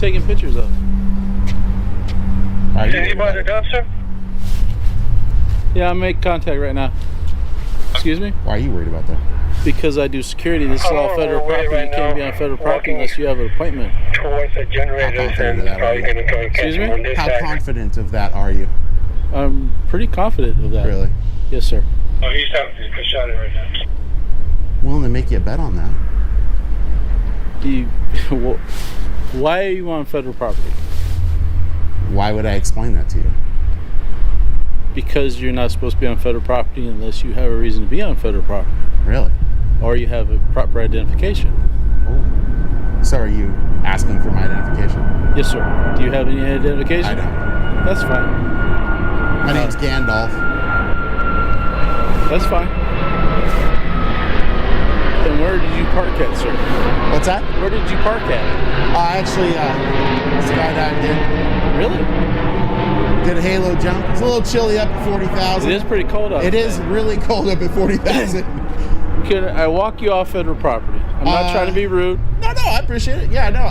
taking pictures of? Anybody the dumpster? Yeah, I'm making contact right now. Excuse me? Why are you worried about that? Because I do security. This is all federal property. You can't be on federal property unless you have an appointment. Towards the generators and probably going to go Excuse me? How confident of that are you? I'm pretty confident of that. Really? Yes, sir. Oh, he's having to shot it right now. Willing to make you a bet on that. Why are you on federal property? Why would I explain that to you? Because you're not supposed to be on federal property unless you have a reason to be on federal property. Really? Or you have a proper identification. Oh. So are you asking for my identification? Yes, sir. Do you have any identification? I don't. That's fine. My name's Gandalf. That's fine. And where did you park at, sir? What's that? Where did you park at? I actually skydived in. Really? Did a halo jump. It's a little chilly up at 40,000. It is pretty cold out It there. is really cold up at 40,000. Can I walk you off federal property? I'm not trying to be rude. No, I appreciate it. Yeah, no.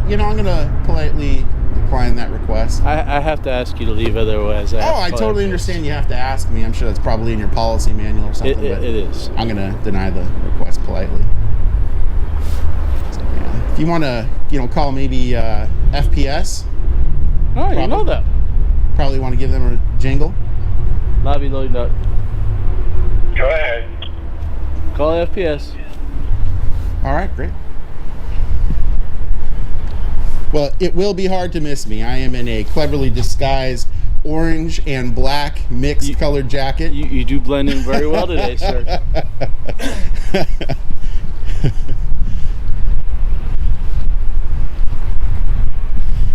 You know, I'm gonna politely decline that request. I have to ask you to leave, otherwise. I totally understand. You have to ask me. I'm sure that's probably in your policy manual or something. It is. I'm gonna deny the request politely. So, yeah. If you want to, call maybe FPS. Oh, you know that. Probably want to give them a jingle. Lobby loading up. Go ahead. Call FPS. All right, great. Well, it will be hard to miss me. I am in a cleverly disguised orange and black mixed colored jacket. You do blend in very well today, sir.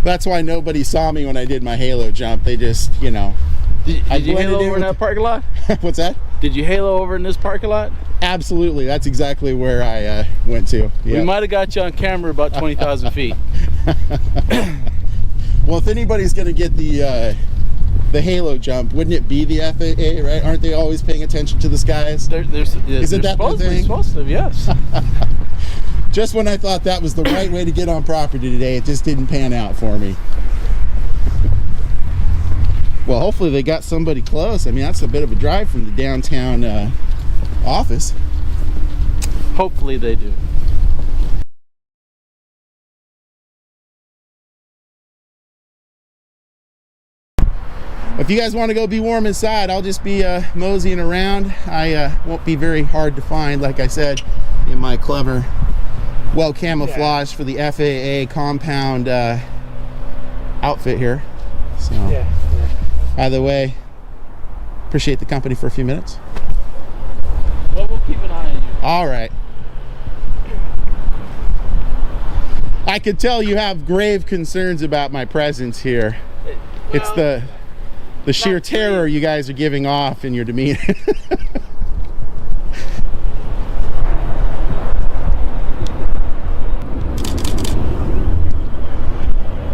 That's why nobody saw me when I did my halo jump. They just, Did you halo over in that parking lot? What's that? Did you halo over in this parking lot? Absolutely. That's exactly where I went to. Yep. We might have got you on camera about 20,000 feet. Well, if anybody's going to get the halo jump, wouldn't it be the FAA, right? Aren't they always paying attention to the skies? Isn't that the thing? Supposed to, yes. Just when I thought that was the right way to get on property today, it just didn't pan out for me. Well, hopefully they got somebody close. I mean, that's a bit of a drive from the downtown office. Hopefully they do. If you guys want to go be warm inside, I'll just be moseying around. I won't be very hard to find, like I said, in my clever, well camouflaged for the FAA compound outfit here. So, either way, appreciate the company for a few minutes. Well, we'll keep an eye on you. All right. I could tell you have grave concerns about my presence here. It's the sheer terror you guys are giving off in your demeanor.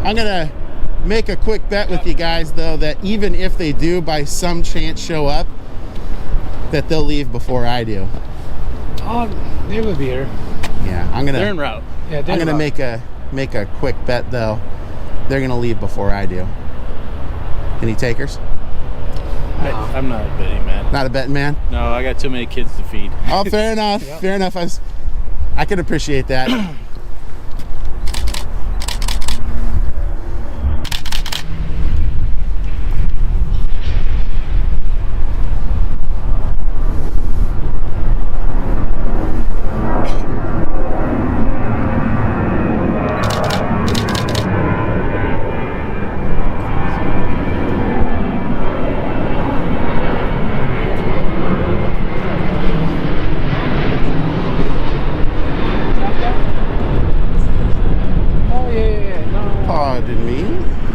I'm gonna make a quick bet with you guys, though, that even if they do by some chance show up, that they'll leave before I do. Oh, they will be here. Yeah, They're en route. Yeah, I'm gonna make a quick bet, though. They're gonna leave before I do. Any takers? No. I'm not a betting man. Not a betting man? No, I got too many kids to feed. Oh, fair enough. Yep. Fair enough. I can appreciate that. Pardon me.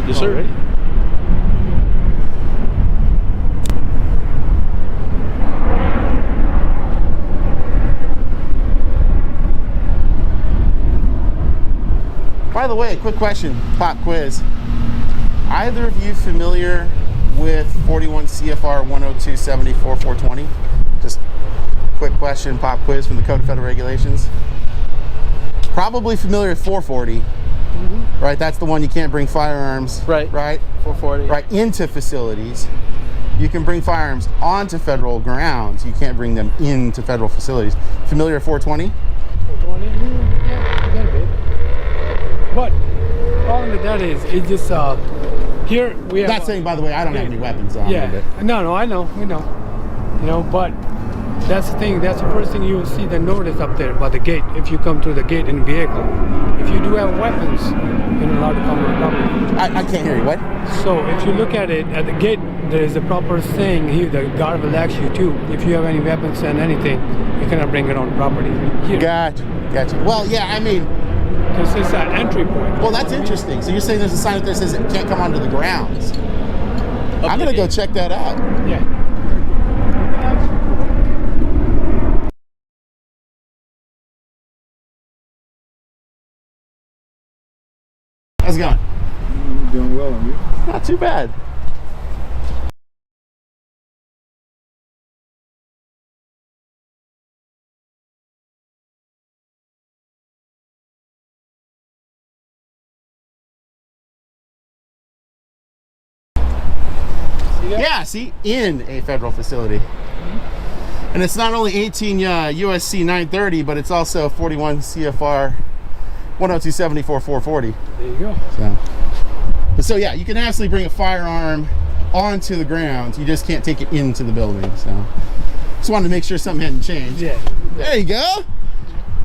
Yes, sir. Already? By the way, quick question, pop quiz. Either of you familiar with 41 CFR 102-74-420? Just quick question, pop quiz from the Code of Federal Regulations. Probably familiar with 440. right? That's the one you can't bring firearms. Right. Right. 440. Right into facilities. You can bring firearms onto federal grounds. You can't bring them into federal facilities. Familiar with 420? 420? Yeah, a little bit. But problem with that is, it's just here we have. Not saying, by the way, I don't have any weapons on. Yeah. But No, I know, we know. You know, but that's the thing. That's the first thing you will see, the notice up there by the gate. If you come to the gate in vehicle, if you do have weapons, you're not allowed to come on the property. I can't hear you. What? So if you look at it at the gate, there is a proper saying here. The guard will ask you too. If you have any weapons and anything, you cannot bring it on property. Here, Gotcha. Well, yeah, I mean, this is an entry point. well, that's interesting. So you're saying there's a sign up there that says it can't come onto the grounds. I'm gonna go check that out. Yeah. How's it going? Doing well, and you? Not too bad. Yeah, see, in a federal facility. And it's not only 18 USC 930, but it's also 41 CFR 10274-440. There you go. So yeah, you can absolutely bring a firearm onto the grounds. You just can't take it into the building. So just wanted to make sure something hadn't changed. Yeah. There you go.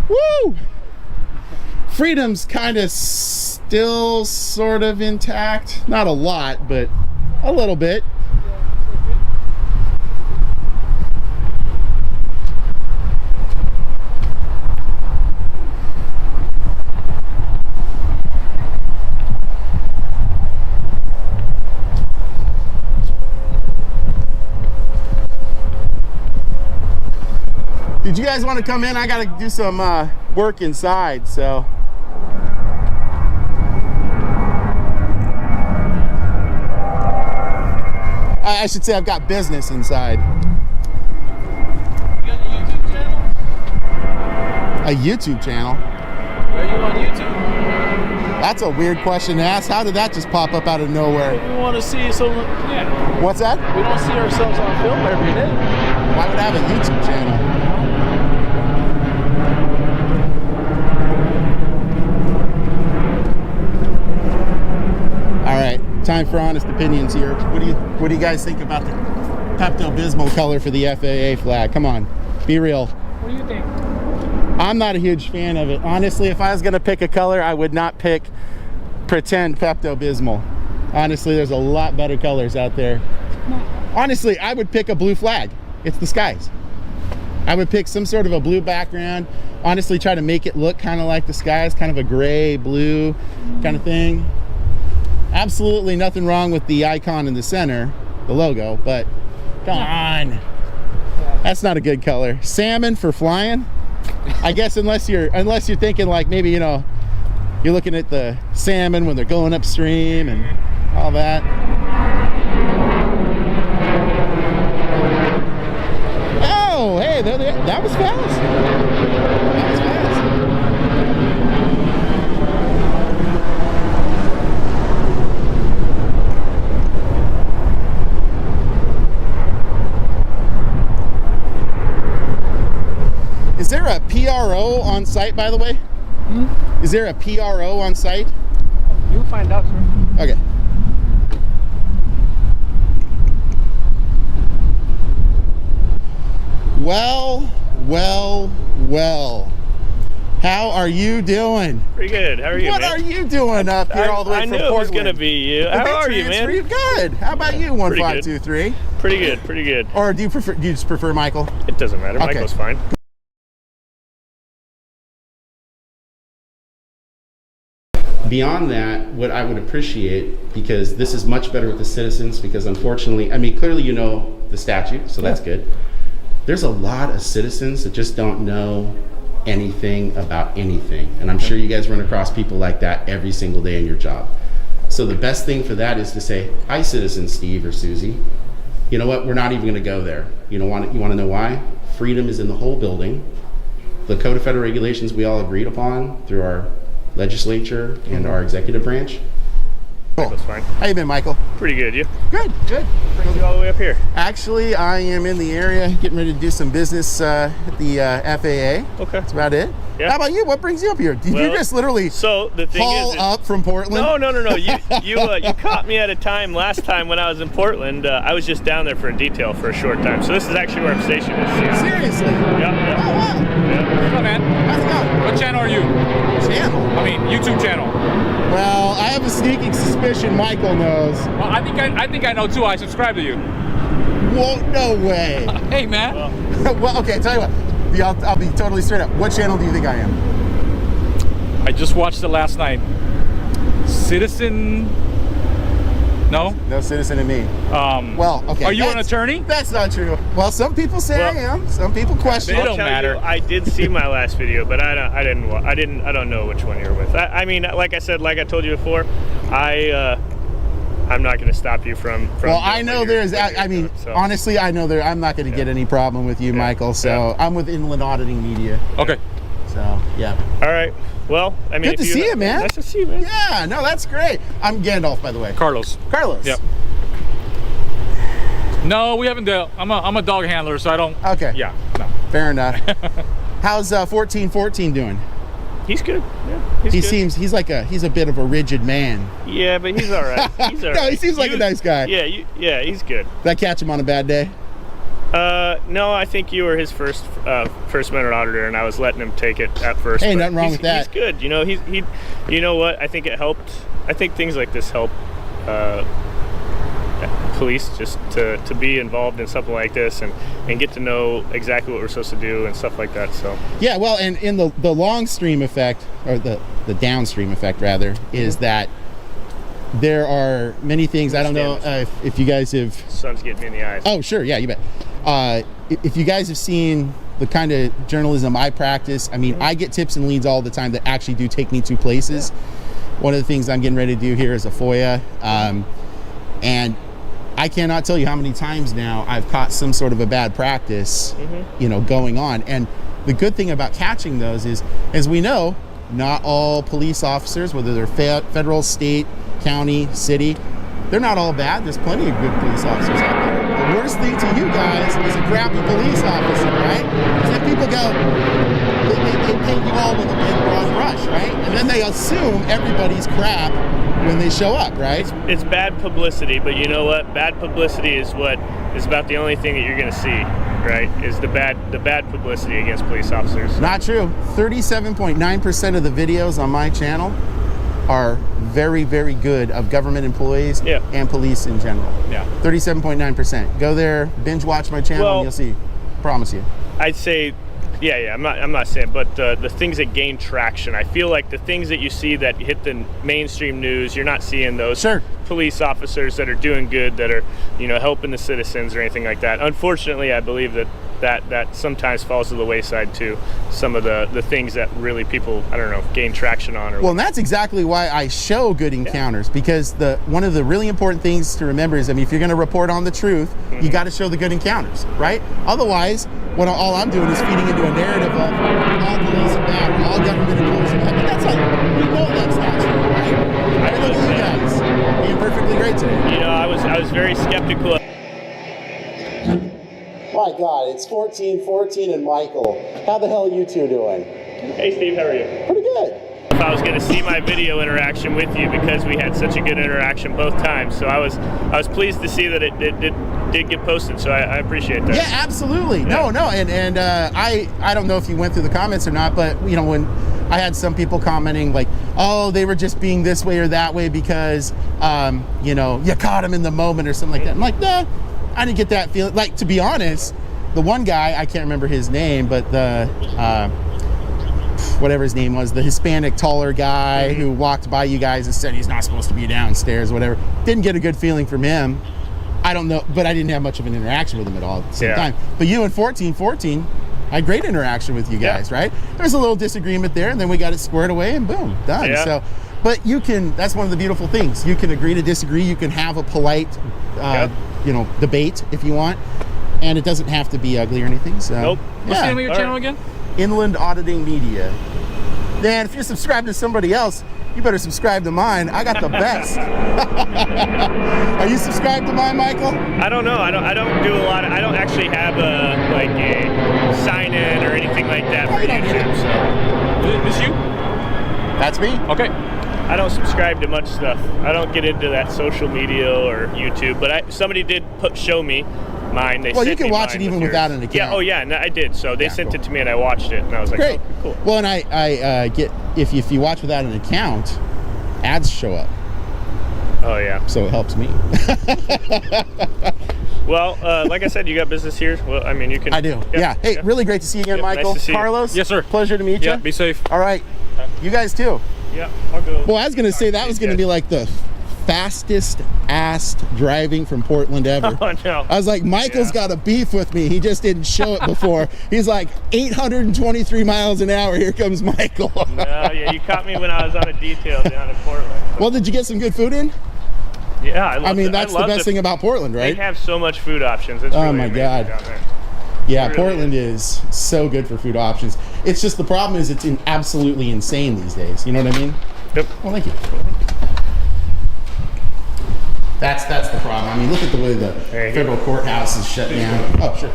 Woo! Freedom's kind of still sort of intact. Not a lot, but a little bit. Did you guys want to come in? I got to do some work inside, so. I should say I've got business inside. You got a YouTube channel? A YouTube channel? Are you on YouTube? That's a weird question to ask. How did that just pop up out of nowhere? We want to see some. Yeah. What's that? We don't see ourselves on film every day. Why would I have a YouTube channel? All right, time for honest opinions here. What do you guys think about the Pepto-Bismol color for the FAA flag? Come on, be real. What do you think? I'm not a huge fan of it. Honestly, if I was gonna pick a color, I would not pick pretend Pepto-Bismol. Honestly, there's a lot better colors out there. Honestly, I would pick a blue flag. It's the skies. I would pick some sort of a blue background. Honestly, try to make it look kind of like the skies, kind of a gray, blue kind of thing. Absolutely nothing wrong with the icon in the center, the logo, but come on. That's not a good color. Salmon for flying? I guess unless you're thinking like maybe, you know, you're looking at the salmon when they're going upstream and all that. Oh, hey, that was fast. That was fast. Is there a PRO on site, by the way? Is there a PRO on site? You'll find out, sir. Okay. Well. How are you doing? Pretty good. How are you, What man? are you doing up here all the way I from knew Portland? it was going to be you. How are you, man? Pretty good. How about you, 1523? Pretty good, pretty good. Or do you just prefer Michael? It doesn't matter. Okay. Michael's fine. Beyond that, what I would appreciate, because this is much better with the citizens, because unfortunately, I mean, clearly you know the statute, so that's good. There's a lot of citizens that just don't know anything about anything. And I'm sure you guys run across people like that every single day in your job. So the best thing for that is to say, hi, citizen Steve or Susie. You know what? We're not even going to go there. You want to know why? Freedom is in the whole building. The Code of Federal Regulations we all agreed upon through our legislature and our executive branch. Cool. That's fine. How you been, Michael? Pretty good. You? Good, good. Brings you all the way up here. Actually, I am in the area getting ready to do some business at the FAA. Okay. That's about it. Yeah. How about you? What brings you up here? Did you Well, just literally So the thing haul is, up from Portland? No. You caught me at a time last time when I was in Portland. I was just down there for a detail for a short time. So this is actually where I'm stationed. Seriously? Yeah. Oh, wow. Yeah. Hello, man. How's it going? What channel are you? Channel. I mean, YouTube channel. Well, I have a sneaking suspicion Michael knows. Well, I think I know too. I subscribe to you. Whoa, no way. Hey, man. Well, okay, tell you what. Yeah, I'll be totally straight up. What channel do you think I am? I just watched it last night. Citizen. No. No Citizen in me. Well, okay. Are you an that's- attorney? That's not true. Well, some people say I am. Some people question. It I'll don't tell matter. You, I did see my last video, but I don't know which one you're with. I mean, like I said, like I told you before, I'm not going to stop you from Well, doing I know what you're there's. I mean, doing, so. honestly, I know I'm not going to get any problem with you, Michael. So I'm with Inland Auditing Media. Okay. So yeah. All right. Well, I mean, Good to if see you, man. Nice to see you, man. Yeah. No, that's great. I'm Gandalf, by the way. Carlos. Carlos. Yep. No, we haven't dealt. I'm a dog handler, so I don't. Okay. Yeah. No. Fair enough. How's 1414 doing? He's good. Yeah, He good. seems he's a bit of a rigid man. Yeah, but he's all right. He's all right. No, he seems like a nice guy. Yeah, he's good. Did I catch him on a bad day? No, I think you were his first Amendment Auditor, and I was letting him take it at first. Hey, but nothing wrong with that. He's good. You know, he. You know what? I think it helped. I think things like this help police just to be involved in something like this and get to know exactly what we're supposed to do and stuff like that. So. Yeah, well, and in the long stream effect, or the downstream effect rather, is that there are many things. I don't know if you guys have. Sun's getting me in the eyes. Oh, sure, yeah, you bet. If you guys have seen the kind of journalism I practice, I mean, I get tips and leads all the time that actually do take me to places. One of the things I'm getting ready to do here is a FOIA, and I cannot tell you how many times now I've caught some sort of a bad practice, going on. And the good thing about catching those is, as we know, not all police officers, whether they're federal, state, county, city, they're not all bad. There's plenty of good police officers out there. The worst thing to you guys is a crappy police officer, right? Because then people go, they paint you all with a big broad brush, right? And then they assume everybody's crap when they show up, right? It's bad publicity, but you know what? Bad publicity is about the only thing that you're going to see, right? Is the bad publicity against police officers. Not true. 37.9% of the videos on my channel are very, very good of government employees and police in general. Yeah. 37.9%. Go there, binge watch my channel, and you'll see. Promise you. I'd say, yeah. I'm not saying, but the things that gain traction. I feel like the things that you see that hit the mainstream news, you're not seeing those. Sure. Police officers that are doing good, that are helping the citizens or anything like that. Unfortunately, I believe that sometimes falls to the wayside too. Some of the things that really people, I don't know, gain traction on. Well, and that's exactly why I show good encounters, because one of the really important things to remember is, I mean, if you're going to report on the truth, you got to show the good encounters, right? Otherwise, all I'm doing is feeding into a narrative of all police are bad, or all government employees are bad. But that's we know that's not true, right? I mean, look at you guys being perfectly great today. I was very skeptical. My God, it's 1414 and Michael. How the hell are you two doing? Hey Steve, how are you? Pretty good. I was going to see my video interaction with you because we had such a good interaction both times. So I was pleased to see that it did get posted. So I appreciate that. Yeah, absolutely. Yeah. No, and I don't know if you went through the comments or not, but when I had some people commenting like, oh, they were just being this way or that way because you caught them in the moment or something like that. I'm like, nah, I didn't get that feeling. Like, to be honest, the one guy, I can't remember his name, but the whatever his name was, the Hispanic taller guy who walked by you guys and said he's not supposed to be downstairs, whatever. Didn't get a good feeling from him. I don't know, but I didn't have much of an interaction with him at all at the same time. But you and 1414 had great interaction with you guys, right? There was a little disagreement there, and then we got it squared away, and boom, done. Yeah. So, but that's one of the beautiful things. You can agree to disagree. You can have a polite, debate if you want, and it doesn't have to be ugly or anything. So, nope. What's the name of your channel again? Inland Auditing Media. Man, if you're subscribed to somebody else, you better subscribe to mine. I got the best. Are you subscribed to mine, Michael? I don't know. I don't do a lot. I don't actually have a sign in or anything like that for YouTube. So Is this you? That's me. Okay. I don't subscribe to much stuff. I don't get into that social media or YouTube. But somebody did show me mine. Well, you can watch it even without an account. Yeah. Oh yeah. No, I did. So they sent it to me and I watched it and I was like, great. oh, cool. Well, and I get if you watch without an account, ads show up. Oh yeah. So it helps me. Well, like I said, you got business here. Well, I mean, you can. I do. Yeah. Hey, really great to see you again, Yep, Michael. nice to see you. Carlos. Yes, sir. Pleasure to meet you. Yeah, be safe. All right. You guys too. Yeah, I'll go. Well, I was going to say that was going to be like the fastest ass driving from Portland ever. Oh no. I was like, Michael's got a beef with me. He just didn't show it before. He's like 823 miles an hour. Here comes Michael. No, yeah, you caught me when I was on a detail down in Portland. Well, did you get some good food in? Yeah, I mean, that's the best thing about Portland, right? They have so much food options. It's Oh really my amazing God. down there. Yeah, Really Portland is so good for food options. It's just the problem is it's absolutely insane these days. You know what I mean? Yep. Well, thank you. That's the problem. I mean, look at the way the federal courthouse is shut down. Oh, sure.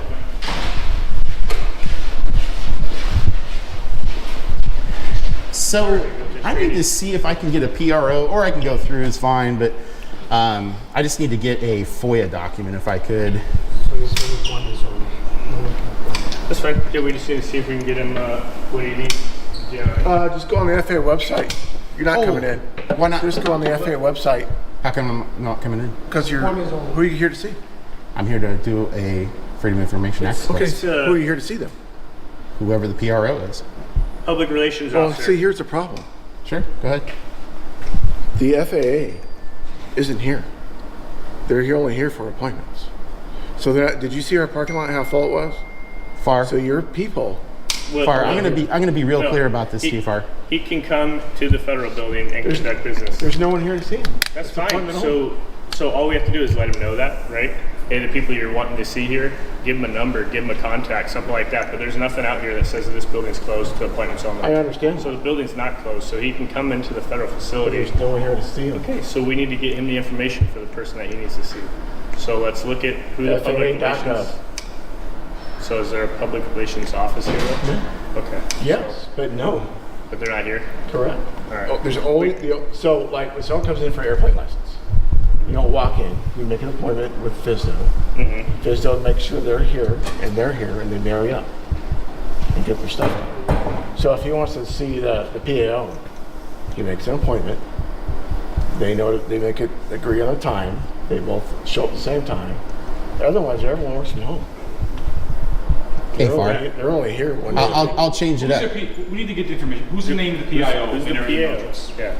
So I need to see if I can get a PRO, or I can go through. Is fine, but I just need to get a FOIA document if I could. That's fine. Yeah, we just need to see if we can get him what he needs. Yeah. Just go on the FAA website. You're not coming in. Why not? Just go on the FAA website How come I'm not coming in? because you're. Who are you here to see? I'm here to do a Freedom of Information Act Okay, request. who are you here to see them? Whoever the PRO is. Public relations Well, officer. see, here's the problem. Sure, go ahead. The FAA isn't here. They're only here for appointments. So did you see our parking lot? How full it was? Far. So your people. Far. I'm gonna be real clear about this, Chief Far. He can come to the federal building and conduct business. There's no one here to see him. That's It's fine. appointment only. So all we have to do is let him know that, right? Hey, the people you're wanting to see here, give them a number, give them a contact, something like that. But there's nothing out here that says that this building's closed to appointments only. I understand. So the building's not closed, so he can come into the federal facility. There's no one here to see him. Okay, so we need to get him the information for the person that he needs to see. So let's look at who the public relations. FAA.gov. So is there a public relations office here? Okay. Yes, but no. But they're not here? Correct. All right. Oh, there's only so like when someone comes in for an airplane license, you don't walk in. You make an appointment with FSDO. FSDO makes sure they're here, and they marry up and get their stuff out. So if he wants to see the PAO, he makes an appointment. They know that they make it agree on a time. They both show up at the same time. Otherwise, everyone works from home. Okay, Far. They're only here when they. I'll change it up. We need to get the information. Who's the name of the PIO? Who's the in our email PAO? address? Yeah.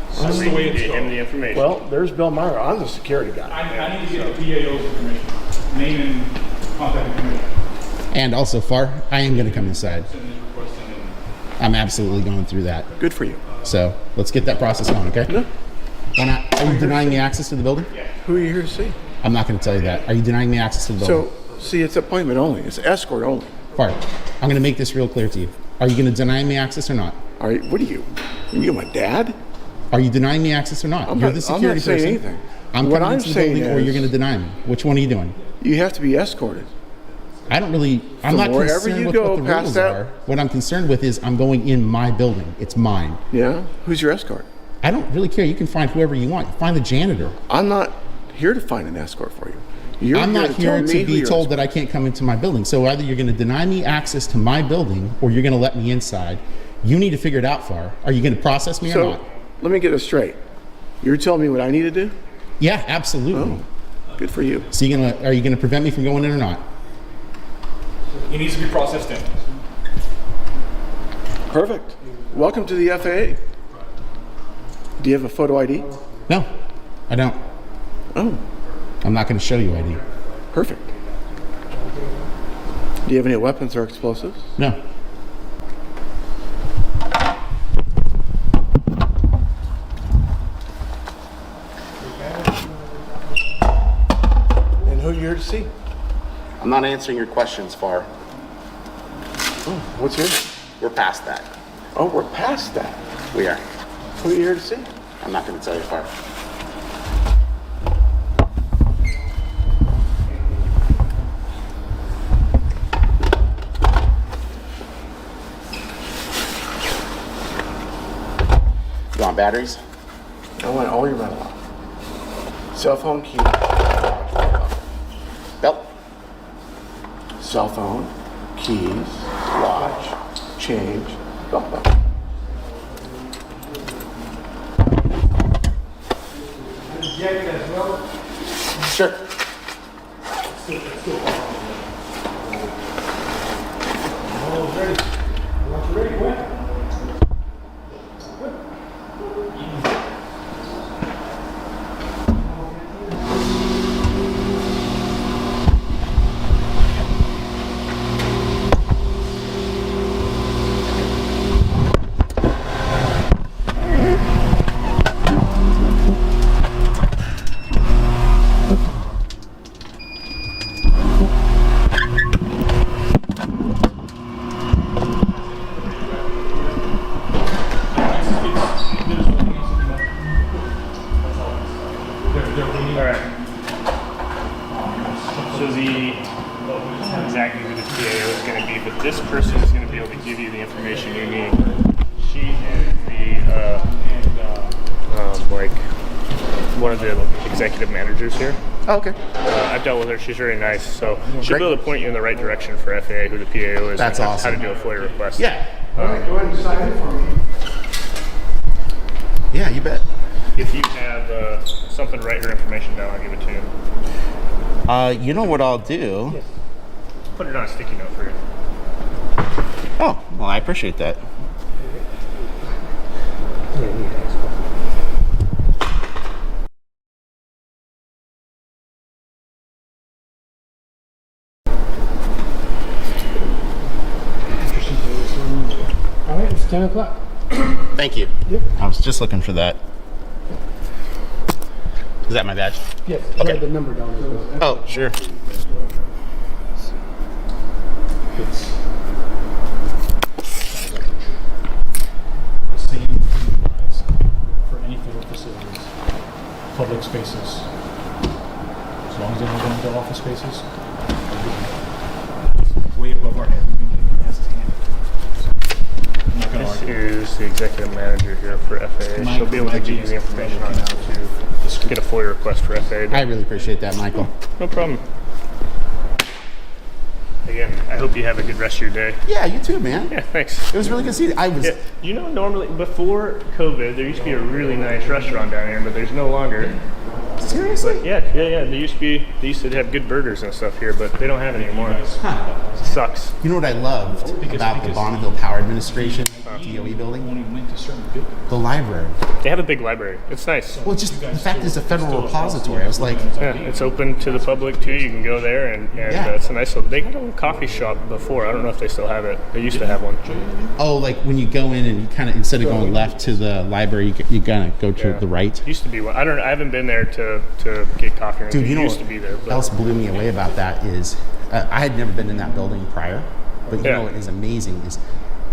That's So the we way need to it's get him going. the information. Well, there's Bill Meyer. I'm the security guy. I need to get the PAO's information. Name and contact information. And also, Far, I am going to come inside. Send this request in and I'm absolutely going through that. Good for you. So let's get that process going, okay? No. Why not? Are you denying me access to the building? Who are you here to see? I'm not going to tell you that. Are you denying me access to the building? So, see, it's appointment only. It's escort only. Far, I'm going to make this real clear to you. Are you going to deny me access or not? All right, what are you? Are you my dad? Are you denying me access or not? I'm You're not- the I'm security not saying person. anything. I'm What coming I'm into the saying building, or is- you're going to deny me. Which one are you doing? You have to be escorted. I don't really. I'm not wherever concerned you with go what the past rules that- are. What I'm concerned with is I'm going in my building. It's mine. Yeah? Who's your escort? I don't really care. You can find whoever you want. Find the janitor. I'm not here to find an escort for you. You're I'm not here tell me to who be your told that I can't come into my building. So either you're going to deny me access to my building, or you're going to let me inside. You need to figure it out, Far. Are you going to process me or So, not? let me get this straight. You're telling me what I need to do? Yeah, absolutely. Good for you. So are you going to prevent me from going in or not? he needs to be processed in. Perfect. Welcome to the FAA. Do you have a photo ID? No, I don't. Oh, I'm not going to show you ID. perfect. Do you have any weapons or explosives? No. And who are you here to see? I'm not answering your questions, Far. Oh, what's here? We're past that. Oh, we're past that. We are. Who are you here to see? I'm not going to tell you apart. You want batteries? I want all your rental. Cell phone key. Belt. Cell phone, keys, watch, change, belt buckle. Sure. All right. So exactly who this PAO is going to be, but this person is going to be able to give you the information you need. She is like one of the executive managers here. Oh, okay. I've dealt with her. She's very nice, so she'll be able to point you in the right direction for FAA, who the PAO is, That's and awesome. how to do a FOIA request. Yeah. Go ahead and sign it for me. Yeah, you bet. If you have something to write her information down, I'll give it to you. You know what I'll do? Put it on a sticky note for you. Oh, well, I appreciate that. All right, it's 10 o'clock. Thank you. Yep. I was just looking for that. Is that my badge? Yes, Okay. write the number down as well. Oh, sure. It's the same applies for any federal facilities, public spaces. As long as they don't go into office spaces, it's way above our head. We've been getting our asses handed. I'm not gonna This argue. is the executive manager here for FAA. She'll be able to give you the information on how to get a FOIA request for FAA. I really appreciate that, Michael. No problem. Again, I hope you have a good rest of your day. Yeah, you too, man. Yeah, thanks. It was really good to see you. I was. Yeah, you know, normally before COVID, there used to be a really nice restaurant down here, but there's no longer. Seriously? Yeah. They used to have good burgers and stuff here, but they don't have it anymore. Sucks. You know what I loved about the Bonneville Power Administration DOE building? Only went to certain buildings. The library. They have a big library. It's nice. Well, just the fact that it's a federal repository. I was like, Yeah, it's open to the public too. You can go there, and Yeah. it's a nice little. They had a little coffee shop before. I don't know if they still have it. They used to have one. oh, like when you go in and you kind of, instead of going left to the library, you kind of go to Yeah. the right. Used to be one. I haven't been there to get coffee or anything. Dude, you know it used what to be there. But else blew me away about that is, I had never been in that building prior, but you Yeah. know what is amazing is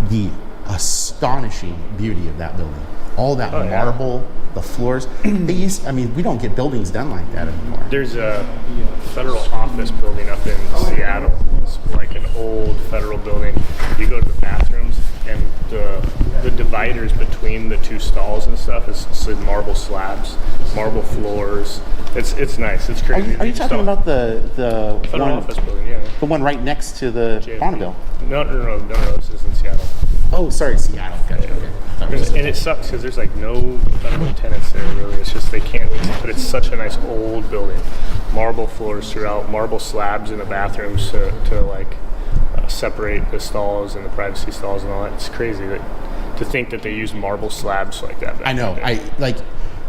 the astonishing beauty of that building. All that Oh, yeah. marble, the floors. We don't get buildings done like that anymore. There's a federal office building up in Seattle. It's like an old federal building. You go to the bathrooms, and the dividers between the two stalls and stuff is marble slabs, marble floors. It's nice. It's crazy. Are you talking about the federal one, office building? Yeah. the one right next to the JFK. Bonneville? No. This is in Seattle. Oh, sorry, Seattle. Gotcha. Okay. That was- And it sucks because there's like no federal tenants there really. It's just they can't. But it's such a nice old building, marble floors throughout, marble slabs in the bathrooms to separate the stalls and the privacy stalls and all that. It's crazy to think that they use marble slabs like that. back I know. in the day.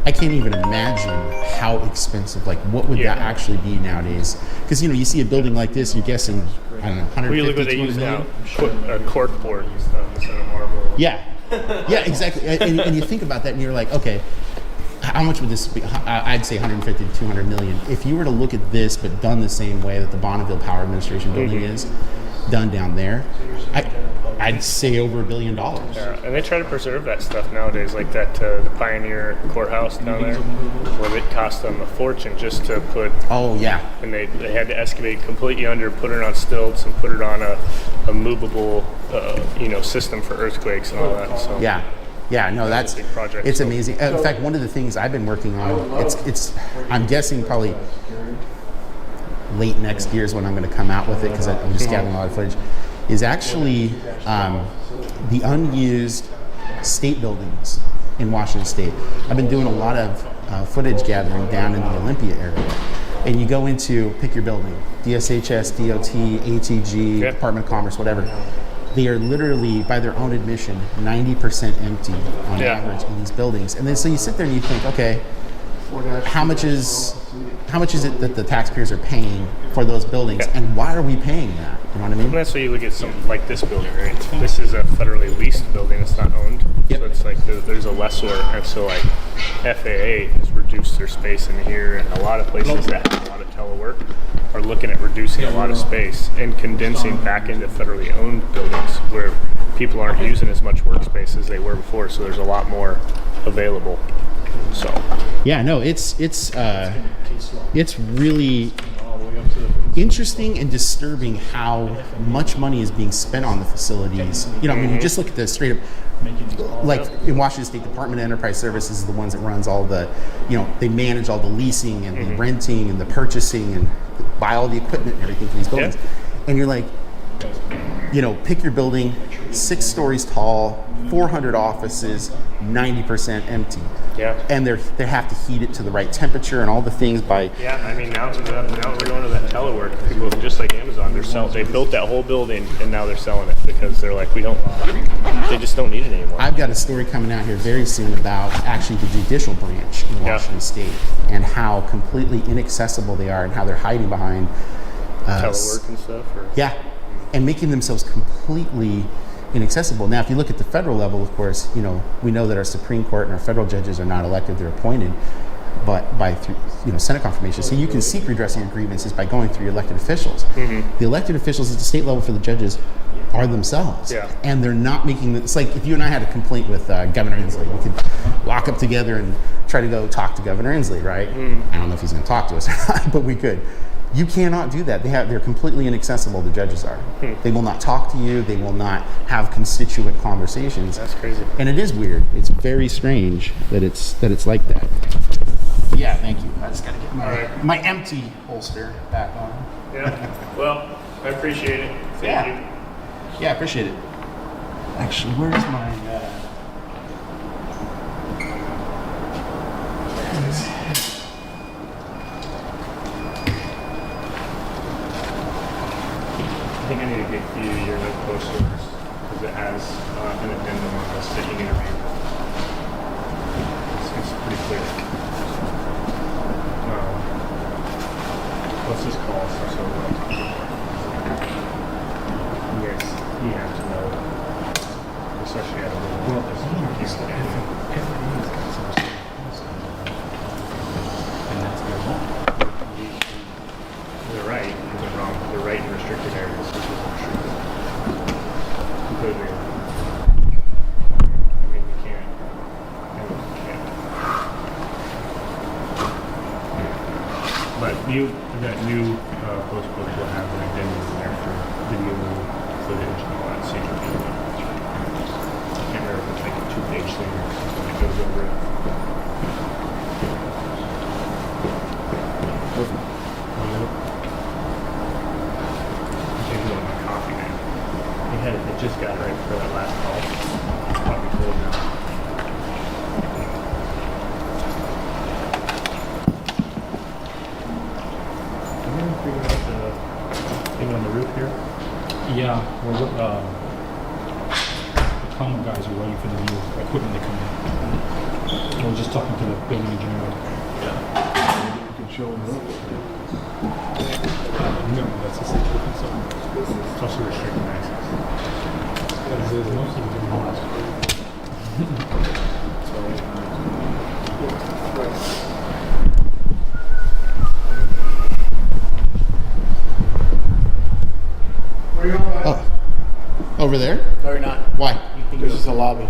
I can't even imagine how expensive. Like, what would Yeah. that actually be nowadays? Because you see a building like this, you're guessing, I don't know, Well, you look 150, what they 200 use million. now, cork board and stuff instead of marble. Yeah, yeah, exactly. And you think about that, and you're like, okay, how much would this be? I'd say 150 to 200 million. If you were to look at this, but done the same way that the Bonneville Power Administration building is done down there, I I'd say over $1 billion. Yeah, and they try to preserve that stuff nowadays, like that the Pioneer Courthouse down there, where it cost them a fortune just to put. Oh yeah. And they had to excavate completely under, put it on stilts, and put it on a movable, system for earthquakes and all that. So Yeah, no, that's a big project, it's so. amazing. In fact, one of the things I've been working on, it's I'm guessing probably late next year is when I'm going to come out with it, because I'm just gathering a lot of footage, is actually the unused state buildings in Washington State. I've been doing a lot of footage gathering down in the Olympia area. And you go into, pick your building, DSHS, DOT, ATG, Department of Commerce, whatever. They are literally, by their own admission, 90% empty on average in these buildings. And then so you sit there and you think, okay, how much is it that the taxpayers are paying for those buildings, and why are we paying that? You know what I mean? And that's why you look at something like this building, right? This is a federally leased building; it's not owned. Yep. So it's like there's a lessor, and so like FAA has reduced their space in here, and a lot of places that have a lot of telework are looking at reducing a lot of space and condensing back into federally owned buildings where people aren't using as much workspace as they were before. So there's a lot more available. So yeah, no, it's really interesting and disturbing how much money is being spent on the facilities. You know, I mean, you just look at the straight up, like in Washington State Department of Enterprise Services is the ones that runs all the, they manage all the leasing and the renting and the purchasing and buy all the equipment and everything for these buildings. And you're like, pick your building, 6 stories tall, 400 offices, 90% empty. Yeah. And they have to heat it to the right temperature and all the things by. Yeah, I mean now we're going to that telework. People just like Amazon, they built that whole building and now they're selling it because they're like they just don't need it anymore. I've got a story coming out here very soon about actually the judicial branch in Washington State and how completely inaccessible they are and how they're hiding behind telework and stuff. And making themselves completely inaccessible. Now, if you look at the federal level, of course, we know that our Supreme Court and our federal judges are not elected; they're appointed, but through Senate confirmation. So you can seek redressing your grievances by going through your elected officials. The elected officials at the state level for the judges are themselves, and they're not making. It's like if you and I had a complaint with Governor Inslee, we could lock up together and try to go talk to Governor Inslee, right? I don't know if he's going to talk to us, or not, but we could. You cannot do that. They're completely inaccessible. The judges are. They will not talk to you. They will not have constituent conversations. That's crazy. And it is weird. It's very strange that it's like that. Yeah, thank you. I just gotta get my empty holster back on. Yeah. Well, I appreciate it. Thank you. Yeah, I appreciate it. Actually, where's my? I think I need to get you your post orders because it has an addendum on the sitting interview. It's pretty clear. What's this call? Yes, you have to know, especially at a little And that's their law. They're right. They're wrong. They're right in restricted areas. Completely wrong. I mean, you can't. But that new post book will have an addendum in there for video footage and all that same video. I can't remember if it's like a 2-page thing or something that goes over it. It just got right for that last call. It's probably cold now. Did we figure out the thing on the roof here? Yeah, well, the common guys are waiting for the new equipment to come in. We're just talking to the building engineer. You can show them. No, that's a situation. So It's also restricted access. there's most of them doing Oh, over there? No, you're not. Why? This is a lobby.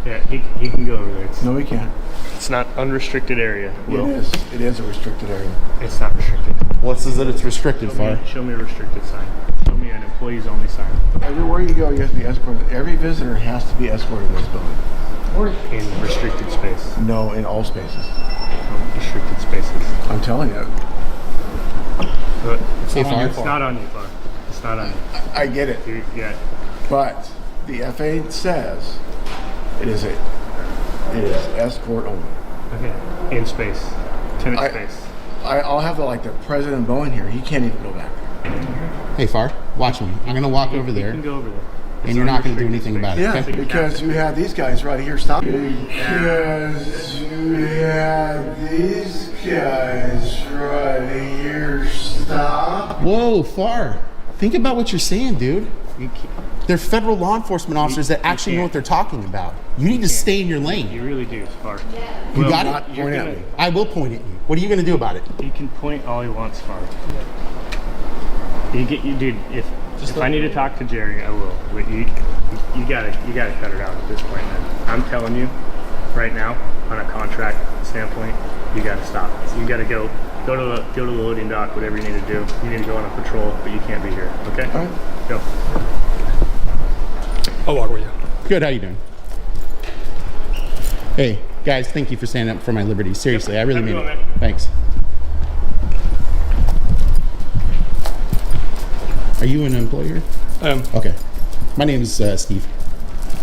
Yeah, he can go over there. No, he can't. It's not unrestricted area. Will. It is. It is a restricted area. It's not restricted. What says that it's restricted for? Show me a restricted sign. Show me an employees only sign. Everywhere you go, you have to be escorted. Every visitor has to be escorted in this building. In restricted space. No, in all spaces. Restricted spaces. I'm telling you. But it's, Hey, not, Far. it's not on you, Far. It's not on you. I get it. Yeah. But the FAA says it is escort only. Okay. In space. Tenant space. I'll have the president Bowen here. He can't even go back there. Hey, Far, watch me. I'm gonna walk over You there, can go over there. and you're not gonna do anything about it. Yeah, Okay? because you have these guys right here stopping. Because you have these guys right here stop. Whoa, Far. Think about what you're saying, dude. You can't. They're federal law enforcement officers that actually know what they're talking about. You need to stay in your lane. You really do, Far. You got Not it? point at me. I will point at you. What are you gonna do about it? He can point all he wants, Far. Dude. If I need to talk to Jerry, I will. But you gotta cut it out at this point, man. I'm telling you, right now, on a contract standpoint, you gotta stop. You gotta go to the loading dock, whatever you need to do. You need to go on a patrol, but you can't be here. Okay? All right. Go. I'll walk with you. Good, how you doing? Hey, guys, thank you for standing up for my liberty. Seriously, I really Have a mean good it. one, man. Thanks. Are you an employer? Okay. My name is Steve.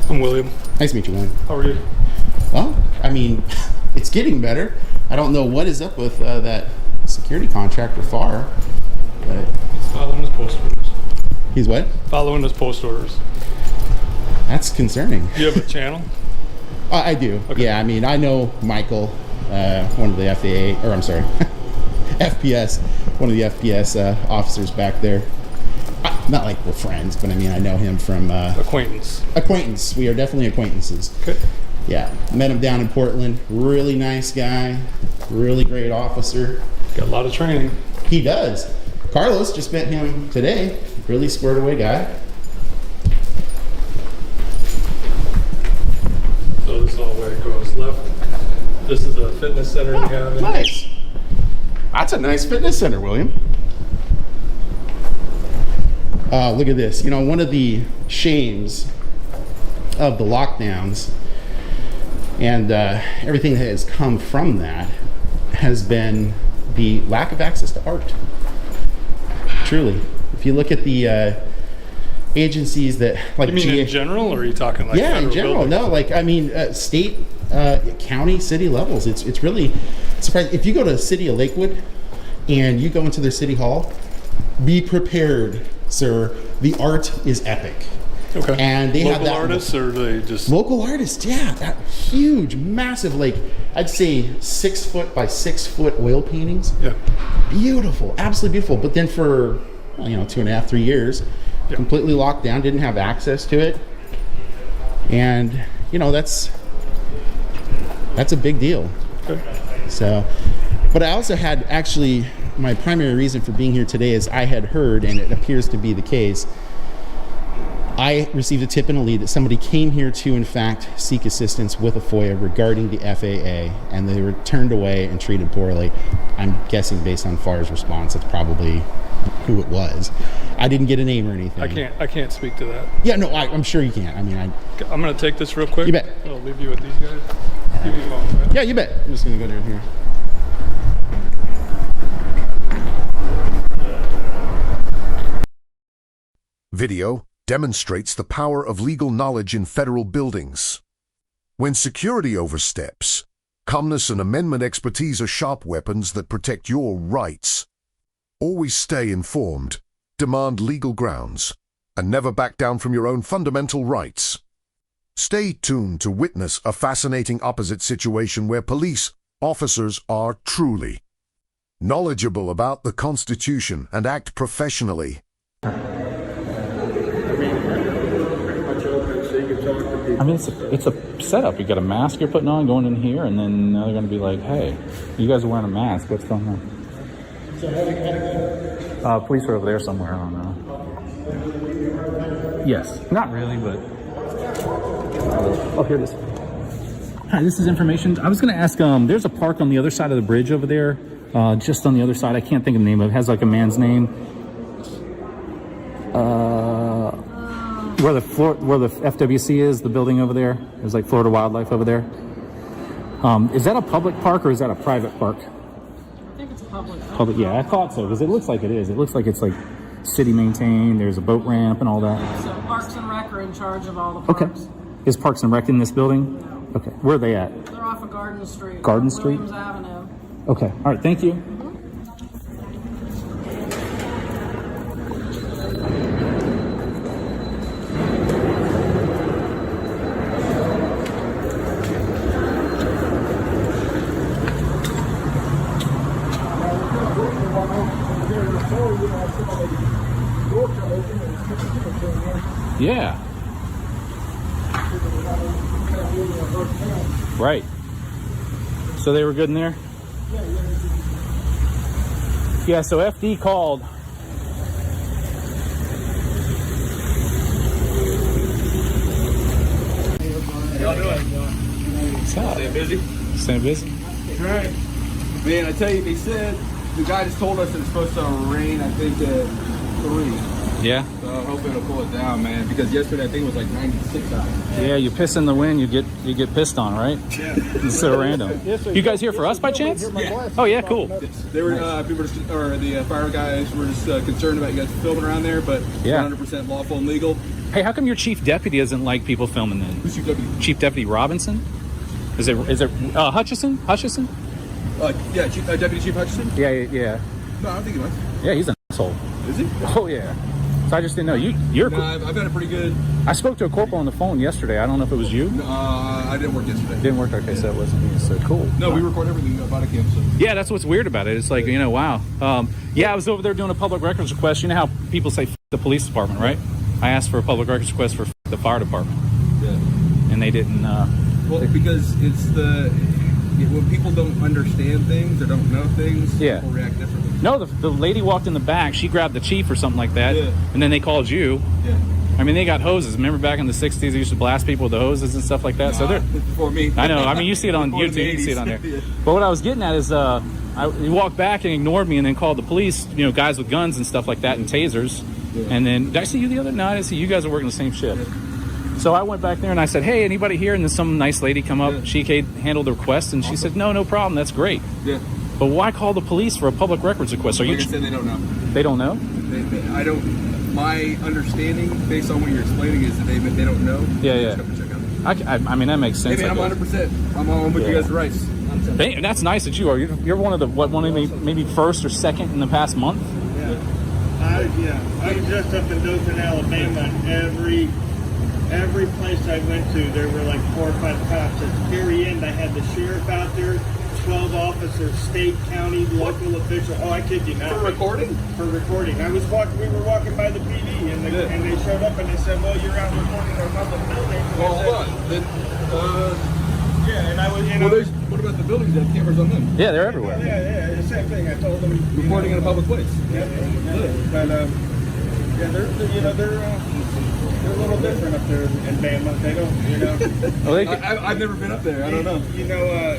I'm William. Nice to meet you, William. How are you? Well, I mean, it's getting better. I don't know what is up with that security contractor Far, but He's following his post orders. he's what? Following his post orders. That's concerning. You have a channel? I do. Okay. Yeah, I mean, I know Michael, one of the FAA, or I'm sorry, FPS, one of the FPS officers back there. Not like we're friends, but I mean, I know him from Acquaintance. acquaintance. We are definitely acquaintances. Okay. Yeah, met him down in Portland. Really nice guy, really great officer. Got a lot of training. He does. Carlos just met him today. Really squared away guy. So this is all where it goes left. This is a fitness center we have. in- Nice. That's a nice fitness center, William. Look at this. You know, one of the shames of the lockdowns and everything that has come from that has been the lack of access to art. Truly. If you look at the agencies that, like You mean GA in general, or are you talking like yeah, in federal general, buildings? no, like I mean, state, county, city levels. It's really surprising. If you go to the city of Lakewood and you go into their city hall, be prepared, sir. The art is epic. Okay. And they have local that artists, or they just local artists. Yeah, that huge, massive, like I'd say 6 foot by 6 foot oil paintings. yeah. Beautiful, absolutely beautiful. But then for 2.5, 3 years, Yeah. completely locked down, didn't have access to it, and that's a big deal. Okay. So, but I also had actually my primary reason for being here today is I had heard, and it appears to be the case. I received a tip and a lead that somebody came here to, in fact, seek assistance with a FOIA regarding the FAA, and they were turned away and treated poorly. I'm guessing based on Far's response, that's probably who it was. I didn't get a name or anything. I can't speak to that. Yeah, no, I'm sure you can't. I mean, I'm gonna take this real quick. You bet. I'll leave you with these guys. Give you a moment, right? yeah, you bet. I'm just gonna go down here. Video demonstrates the power of legal knowledge in federal buildings. When security oversteps, calmness and amendment expertise are sharp weapons that protect your rights. Always stay informed, demand legal grounds, and never back down from your own fundamental rights. Stay tuned to witness a fascinating opposite situation where police officers are truly knowledgeable about the Constitution and act professionally. I mean, it's a setup. You got a mask you're putting on, going in here, and then now they're going to be like, "Hey, you guys are wearing a mask. What's going on?" Police are over there somewhere. I don't know. Yes, not really, but Oh, here it is. Hi, this is information. I was going to ask, there's a park on the other side of the bridge over there, just on the other side. I can't think of the name of it. It has like a man's name. Where the FWC is, the building over there. There's like Florida Wildlife over there. Is that a public park or is that a private park? I think it's a public park. Public, yeah, I thought so, because it looks like it is. It looks like it's like city maintained. There's a boat ramp and all that. So Parks and Rec are in charge of all the parks. Okay. Is Parks and Rec in this building? No. Okay. Where are they at? They're off of Garden Street. Garden Street? Williams Avenue. Okay. All right. Thank you. Yeah. Right. So they were good in there? Yeah, so FD called. Y'all doing? What's up? Staying busy? Staying busy? Right. Man, I tell you, they said, the guy just told us it's supposed to rain, I think, at 3. Yeah? So I'm hoping it'll cool it down, man, because yesterday I think it was like 96 out. Yeah, you piss in the wind, you get pissed on, right? Yeah. It's so random. You guys here for us by chance? Yeah. Oh yeah, cool. They were, people were just, or the fire guys were just concerned about you guys filming around there, but Yeah. 100% lawful and legal. Hey, how come your chief deputy doesn't like people filming then? Who's your deputy? Chief Deputy Robinson? Is it Hutchison? Hutchison? Yeah, Deputy Chief Hutchison? Yeah. No, I don't think he was. Yeah, he's an asshole. Is he? Oh yeah. So I just didn't know. You're No, I've had a pretty good... I spoke to a corporal on the phone yesterday. I don't know if it was you. I didn't work yesterday. Didn't work? Okay, so it wasn't me. So cool. No, we record everything about a camp, so... Yeah, that's what's weird about it. It's like, wow. Yeah, I was over there doing a public records request. You know how people say F the police department, right? I asked for a public records request for F the fire department. Yeah. And they didn't... Well, because it's when people don't understand things or don't know things, Yeah. people react differently. No, the lady walked in the back. She grabbed the chief or something like that. Yeah. And then they called you. Yeah. I mean, they got hoses. Remember back in the 60s, they used to blast people with the hoses and stuff like that? So they're... Before me. I know. I mean, you see it on Before the YouTube. You can see it on there. 80s. Yeah. But what I was getting at is he walked back and ignored me and then called the police, guys with guns and stuff like that and tasers. Yeah. And then, did I see you the other? No, I didn't see you. Guys are working the same shift. Yeah. So I went back there and I said, hey, anybody here? And then some nice lady come up. Yeah. She handled the request and she said, no problem. That's great. Yeah. But why call the police for a public records request? Are Like you? I said, they don't know. They don't know? I don't... My understanding, based on what you're explaining, is that they don't know. Yeah, They yeah. just have to check out. I mean, that makes sense. Hey, man, I I'm guess. 100%. I'm on with you Yeah. guys' rights. That's nice that you are. You're one of the maybe first or second in the past month. I was just up in Dothan, Alabama, and every place I went to, there were like 4 or 5 cops. At the very end, I had the sheriff out there, 12 officers, state, county, local official. Oh, I kid you not. For recording? For recording. We were walking by the PD, and they showed up and they said, "Well, you're out recording our public building." Well, hold on. Then, yeah, and I was, what about the buildings that have cameras on them? Yeah, they're everywhere. Yeah, the same thing. I told them. Recording in a public place. Yeah. But they're a little different up there in Bama. They don't, Well, I've never been up there. I don't know.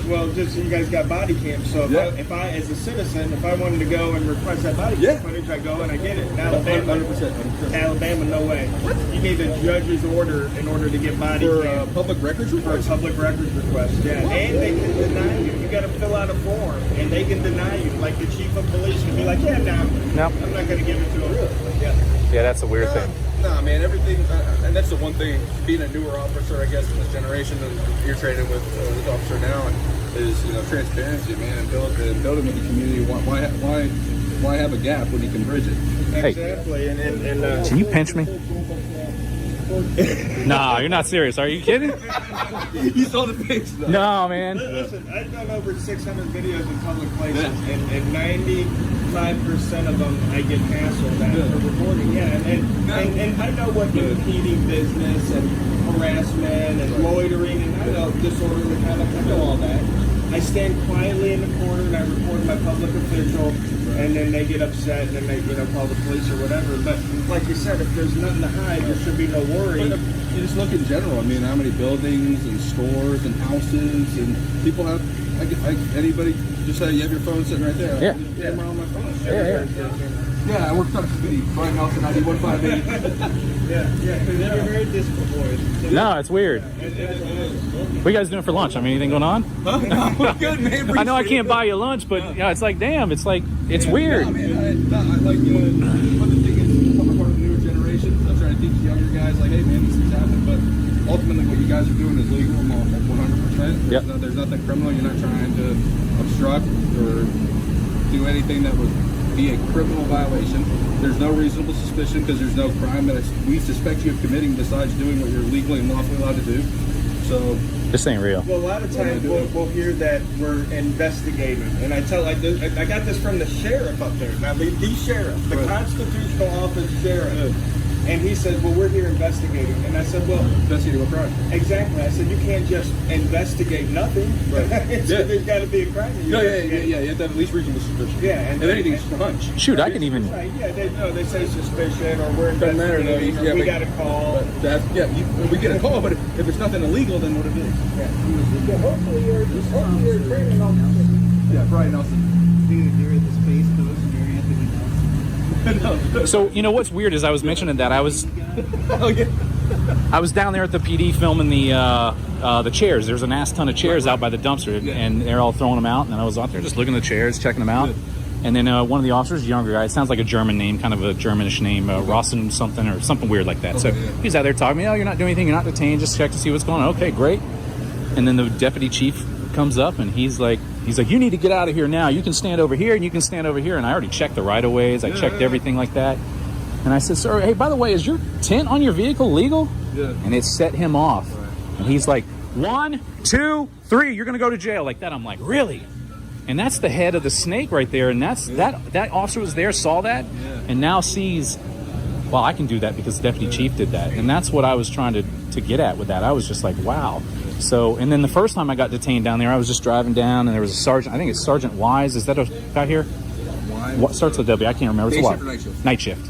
Well, just you guys got body cams. So if I, as a citizen, if I wanted to go and request that body cam footage, I go and I get it. In Alabama, 100%. Alabama, no way. You need a judge's order in order to get body cam. For public records For a request? public records request, yeah. And they can deny you. You got to fill out a form, and they can deny you. Like the chief of police can be like, I'm not going to give it to him. Yeah, that's a weird thing. Nah, man, everything, and that's the one thing, being a newer officer, I guess, in this generation, and you're training with this officer now, is, transparency, man, and building with the community. Why have a gap when you can bridge it? Hey. Exactly. Can you pinch me? Nah, you're not serious. Are you kidding? You saw the face, though. No, man. Listen, I've done over 600 videos in public places, and 95% of them I get hassled at for recording. Yeah, and I know what impeding business and harassment and loitering, and I know disorderly conduct. I know all that. I stand quietly in the corner and I record my public official, and then they get upset and then they call the police or whatever. But like you said, if there's nothing to hide, there should be no worry. But you just look in general. I mean, how many buildings and stores and houses and people have. Anybody just say you have your phone sitting right there. Yeah. I'm on my phone. Yeah. I worked on a committee. Brian Nelson, 91158. Yeah. Because you're very disproportionate. No, it's weird. What are you guys doing for lunch? I mean, anything going on? Huh? No, good, man. I know I can't buy you lunch, but yeah, it's like, damn, it's like, it's weird. No, man, I like, one of the things is, I'm a part of the newer generation. I'm trying to teach younger guys, like, hey, man, these things happen, but ultimately what you guys are doing is legal. I'm all 100%. Yep. There's nothing criminal. You're not trying to obstruct or do anything that would be a criminal violation. There's no reasonable suspicion because there's no crime that we suspect you of committing besides doing what you're legally and lawfully allowed to do. So This ain't real. Well, a lot of times we'll hear that we're investigating, and I got this from the sheriff up there. Now, the sheriff, the constitutional office sheriff, and he said, "Well, we're here investigating." And I said, "Well, investigating what crime?" Exactly. I said, "You can't just investigate nothing. Right. So there's got to be a crime." Yeah. You have to have at least reasonable suspicion. Yeah, and anything is a hunch. Shoot, I can even. Right. Yeah, they say suspicion or we're Doesn't matter though. investigating. We got a call. We get a call, but if it's nothing illegal, then what it is? Yeah. Hopefully you're a training officer. Yeah, Brian Nelson. Dude, you're at the Space Coast and you're Anthony Nelson. So you know what's weird is I was mentioning that I was down there at the PD filming the chairs. There's an ass ton of chairs out by the dumpster, and they're all throwing them out. And I was out there just looking at the chairs, checking them out. And then one of the officers, a younger guy, it sounds like a German name, kind of a Germanish name, Rossen something or something weird like that. So he's out there talking to me, "Oh, you're not doing anything, you're not detained, just check to see what's going on." Okay, great. And then the deputy chief comes up and he's like, "You need to get out of here now. You can stand over here and you can stand over here." And I already checked the right of ways. I checked everything like that. And I said, "Sir, hey, by the way, is your tint on your vehicle legal?" Yeah. And it set him off. Right. And he's like, 1, 2, 3, you're going to go to jail like that. I'm like, really? And that's the head of the snake right there. And that officer was there, saw that, and now sees, well, I can do that because the deputy chief did that. And that's what I was trying to get at with that. I was just like, wow. So, and then the first time I got detained down there, I was just driving down and there was a sergeant, I think it's Sergeant Wise. Is that a guy here? What starts with W? I can't remember. It's a lot. Night shift. Night shift.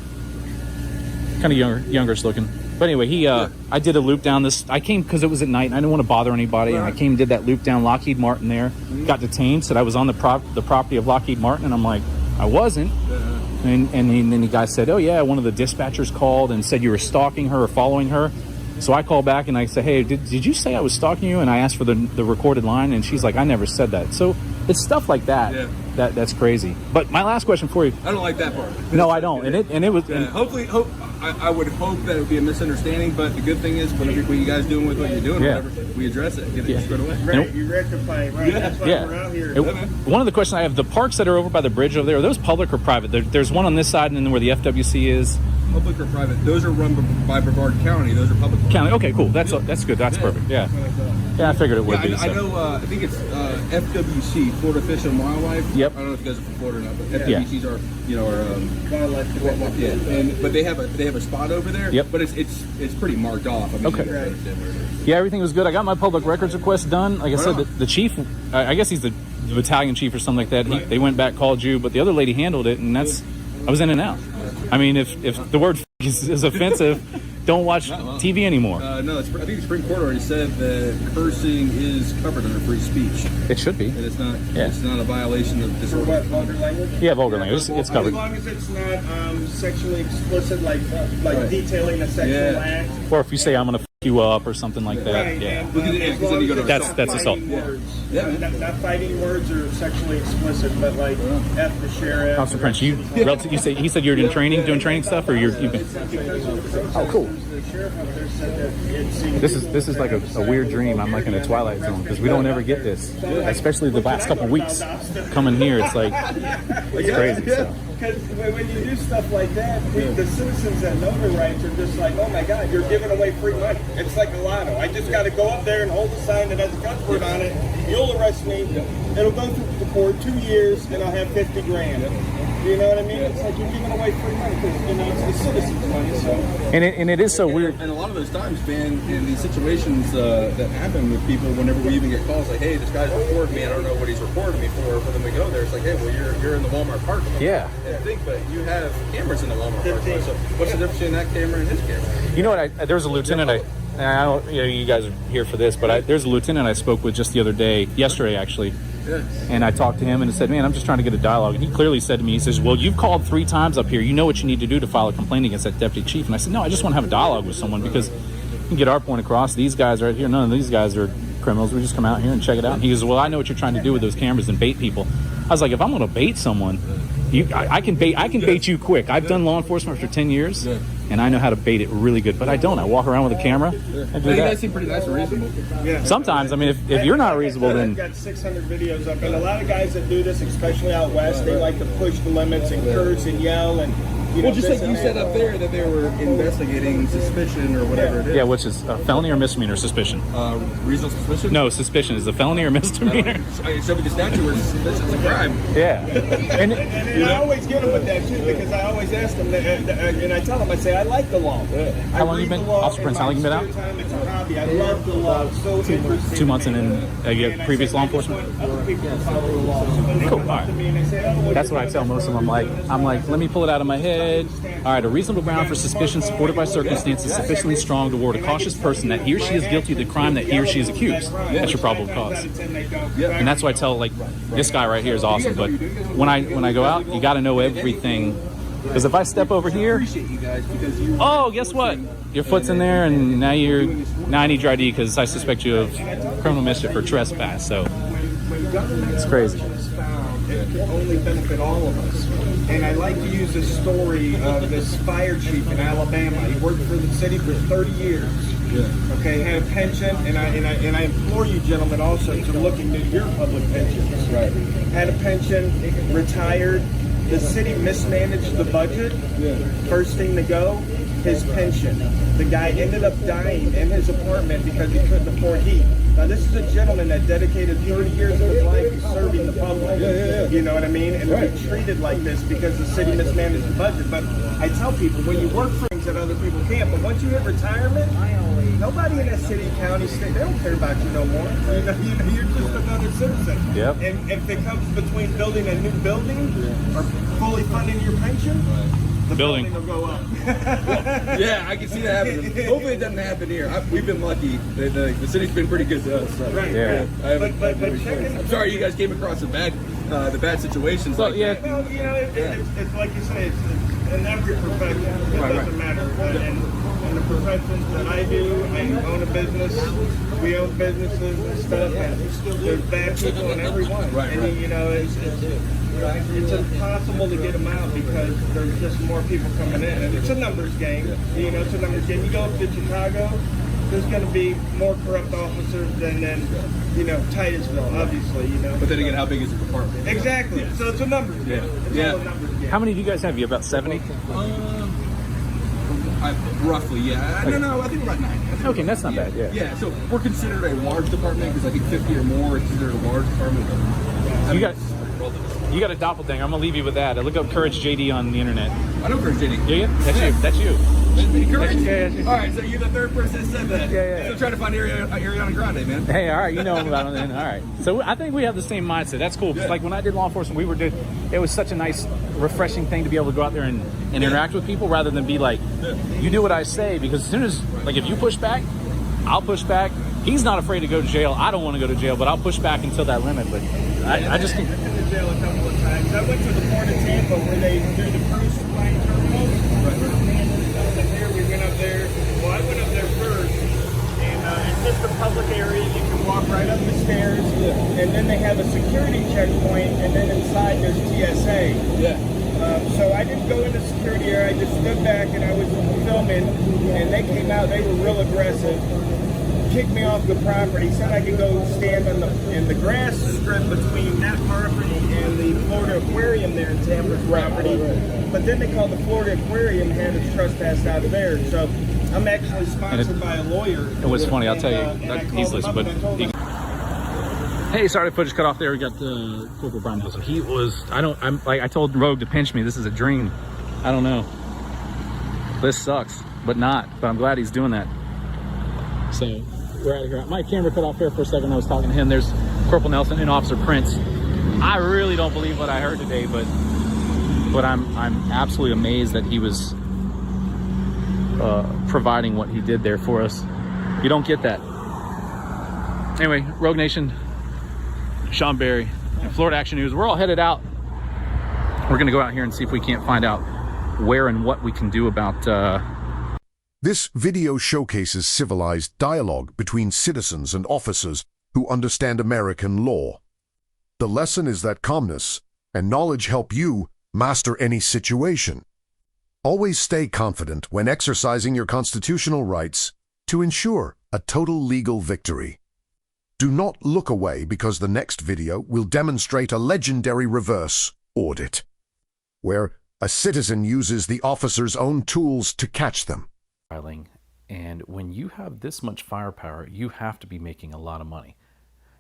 Kind of youngerish looking. But anyway, I did a loop down this. I came because it was at night and I didn't want to bother anybody. And I came and did that loop down Lockheed Martin there. Got detained, said I was on the property of Lockheed Martin. And I'm like, I wasn't. And then the guy said, "Oh yeah, one of the dispatchers called and said you were stalking her or following her." So I call back and I say, "Hey, did you say I was stalking you?" And I asked for the recorded line, and she's like, "I never said that." So it's stuff like that. Yeah. That's crazy. But my last question for you. I don't like that part. No, I don't. And it was. Yeah. I would hope that it would be a misunderstanding. But the good thing is, whatever you guys doing with what you're doing, whatever, we address it, get it squared away. Right, you rectify, right? Yeah. That's why we're out here. One of the questions I have: the parks that are over by the bridge over there, are those public or private? There's one on this side, and then where the FWC is. Public or private? Those are run by Brevard County. Those are public. County. Okay, cool. That's good. That's perfect. Yeah. Yeah, I figured it would be. I know. I think it's FWC, Florida Fish and Wildlife. Yep. I don't know if you guys are from Florida or not, but FWCs are wildlife. But they have a spot over there. Yep. But it's pretty marked off. I mean, okay. You guys understand where it is. Yeah, everything was good. I got my public records request done. Like I said, the chief, I guess he's the battalion chief or something like that. They went back, called you, but the other lady handled it, and I was in and out. I mean, if the word is offensive, don't watch TV anymore. No, I think the Supreme Court already said that cursing is covered under free speech. It should be. And it's not. Yeah. It's not a violation of disorderly What, vulgar language? Yeah, vulgar language. It's covered. As long as it's not sexually explicit, like detailing a sexual act. Or if you say I'm gonna f you up or something like that. Right. Yeah. That's assault. Not fighting words or sexually explicit, but like F the sheriff. Officer Prince, he said you're doing training stuff, or you've been. Oh, cool. This is like a weird dream. I'm like in a Twilight Zone because we don't ever get this, especially the last couple of weeks. Coming here, it's like it's crazy. So. Because when you do stuff like that, the citizens that know their rights are just like, "Oh my God, you're giving away free money. It's like a lotto. I just got to go up there and hold a sign that has a cuss word on it. You'll arrest me. It'll go through the court 2 years, and I'll have 50 grand." You know what I mean? It's like you're giving away free money because, you know, it's the citizens' money. So. And it is so weird. And a lot of those times, man, in these situations that happen with people, whenever we even get calls like, hey, this guy's reporting me, I don't know what he's reporting me for then we go there, it's like, hey, well, you're in the Walmart parking lot. Yeah. And I think, but you have cameras in the Walmart parking lot, so what's the difference between that camera and his camera? You know what? There was a lieutenant. I don't. You know, you guys are here for this, but there's a lieutenant I spoke with just the other day, yesterday actually. Yeah. And I talked to him and said, man, I'm just trying to get a dialogue. And he clearly said to me, he says, well, you've called 3 times up here. You know what you need to do to file a complaint against that deputy chief. And I said, no, I just want to have a dialogue with someone because we can get our point across. These guys right here, none of these guys are criminals. We just come out here and check it out. And he goes, well, I know what you're trying to do with those cameras and bait people. I was like, if I'm going to bait someone, I can bait you quick. I've done law enforcement for 10 years. And I know how to bait it really good, but I don't. I walk around with a camera and do You that. guys seem pretty nice and reasonable. Yeah. Sometimes, I mean, if you're not reasonable, then I've got 600 videos up, and a lot of guys that do this, especially out west, they like to push the limits and curse and yell and. You know, Well, just like you said up there that they were investigating suspicion or whatever it is. yeah, which is a felony or misdemeanor suspicion. Reasonable suspicion? No, suspicion is a felony or misdemeanor. So with the statute where suspicion's a crime. Yeah, and And I always get them with that too because I always ask them, and I tell them, I say, I like the law. How long you been, Officer Prince? How long you been out? It's a hobby. I love the law. It's so interesting. 2 months, and then you have previous law enforcement. Other people follow the law. So when they Cool. come All up to right. me and they say, oh, That's what I tell most of them. I'm like, let me pull it out of my head. All right, a reasonable ground for suspicion supported by circumstances sufficiently strong to warrant a cautious person that he or she is guilty of the crime that he or she is accused. That's your probable cause. And that's why I tell, like, this guy right here is awesome. But when I go out, you got to know everything. Because if I step over here, oh, guess what? Your foot's in there, and now I need your ID because I suspect you of criminal mischief or trespass. So it's crazy. It can only benefit all of us. And I like to use the story of this fire chief in Alabama. He worked for the city for 30 years. Okay, had a pension, and I implore you, gentlemen, also to look into your public pensions. Right. Had a pension, retired. The city mismanaged the budget. First thing to go, his pension. The guy ended up dying in his apartment because he couldn't afford heat. Now, this is a gentleman that dedicated 30 years of his life to serving the public. You know what I mean? And to be treated like this because the city mismanaged the budget. But I tell people, when you work for things that other people can't, but once you hit retirement, nobody in that city, county, state, they don't care about you no more. You're just another citizen. Yep. And if it comes between building a new building or fully funding your pension, the building will go up. Yeah, I can see that happening. Hopefully it doesn't happen here. We've been lucky. The city's been pretty good to us. So. Right. Yeah. I'm sorry you guys came across the bad situations. Well, like yeah. that. Well, you know, it's like you say, it's in every profession. It doesn't matter. And the professions that I do, I own a business. We own businesses and stuff. And there's bad people in every one. And you know, it's impossible to get them out because there's just more people coming in, and it's a numbers game. You know, it's a numbers game. You go up to Chicago, there's going to be more corrupt officers than you know, Titusville, obviously. You know. But then again, how big is the department? Exactly. So it's a numbers game. It's all a numbers game. How many do you guys have? You about 70? Roughly, yeah. No, I think we're about 9. Okay, that's not bad. Yeah. Yeah, so we're considered a large department because I think 50 or more is considered a large department. You got a doppelganger. I'm gonna leave you with that. I look up Courage JD on the internet. I know Courage JD. Yeah, that's you. Courage? Yeah. All right, so you're the third person that said that. Yeah. Still trying to find Ariana Grande, man. Hey, all right, you know about it. All right. So I think we have the same mindset. That's cool. Like when I did law enforcement, it was such a nice, refreshing thing to be able to go out there and interact with people rather than be like, you do what I say, because as soon as, like, if you push back, I'll push back. He's not afraid to go to jail. I don't want to go to jail, but I'll push back until that limit. But I just think. I've been to jail a couple of times. I went to the port of Tampa where they do the cruise line terminals. We went up there. Well, I went up there first, and it's just a public area. You can walk right up the stairs, and then they have a security checkpoint, and then inside there's TSA. So I didn't go into security area. I just stood back and I was filming, and they came out. They were real aggressive. Kicked me off the property. Said I could go stand in the grass strip between that property and the Florida Aquarium there in Tampa's property. But then they called the Florida Aquarium and had us trespassed out of there. So I'm actually sponsored by a lawyer. It was funny. I'll tell you. He's listening, but. Hey, sorry, the footage cut off there. We got Corporal Brian Hustle. He was, I told Rogue to pinch me. This is a dream. I don't know. This sucks, but I'm glad he's doing that. So we're out of here. My camera cut off there for a second. I was talking to him. There's Corporal Nelson and Officer Prince. I really don't believe what I heard today, but I'm absolutely amazed that he was providing what he did there for us. You don't get that. Anyway, Rogue Nation, Sean Barry, and Florida Action News. We're all headed out. We're gonna go out here and see if we can't find out where and what we can do about This video showcases civilized dialogue between citizens and officers who understand American law. The lesson is that calmness and knowledge help you master any situation. Always stay confident when exercising your constitutional rights to ensure a total legal victory. Do not look away because the next video will demonstrate a legendary reverse audit, where a citizen uses the officer's own tools to catch them. And when you have this much firepower, you have to be making a lot of money.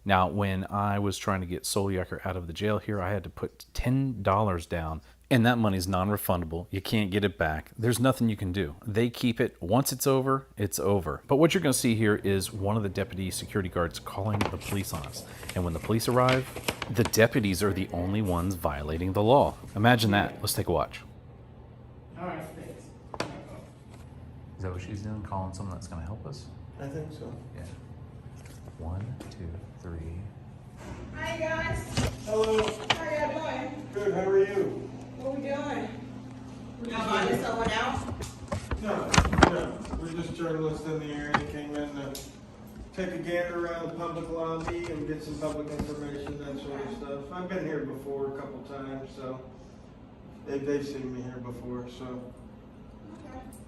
Now, when I was trying to get Solyaker out of the jail here, I had to put $10 down, and that money's non-refundable. You can't get it back. There's nothing you can do. They keep it. Once it's over, it's over. But what you're going to see here is one of the deputy security guards calling the police on us. And when the police arrive, the deputies are the only ones violating the law. Imagine that. Let's take a watch. All right. Is that what she's doing? Calling someone that's going to help us? I think so. Yeah. 1, 2, 3. Hi guys. Hello. How y'all doing? Good, how are you? What we doing? Y'all buying someone else? No. We're just journalists in the area. Came in to take a gander around the public lobby and get some public information, that sort of stuff. I've been here before a couple times, so they've seen me here before, so.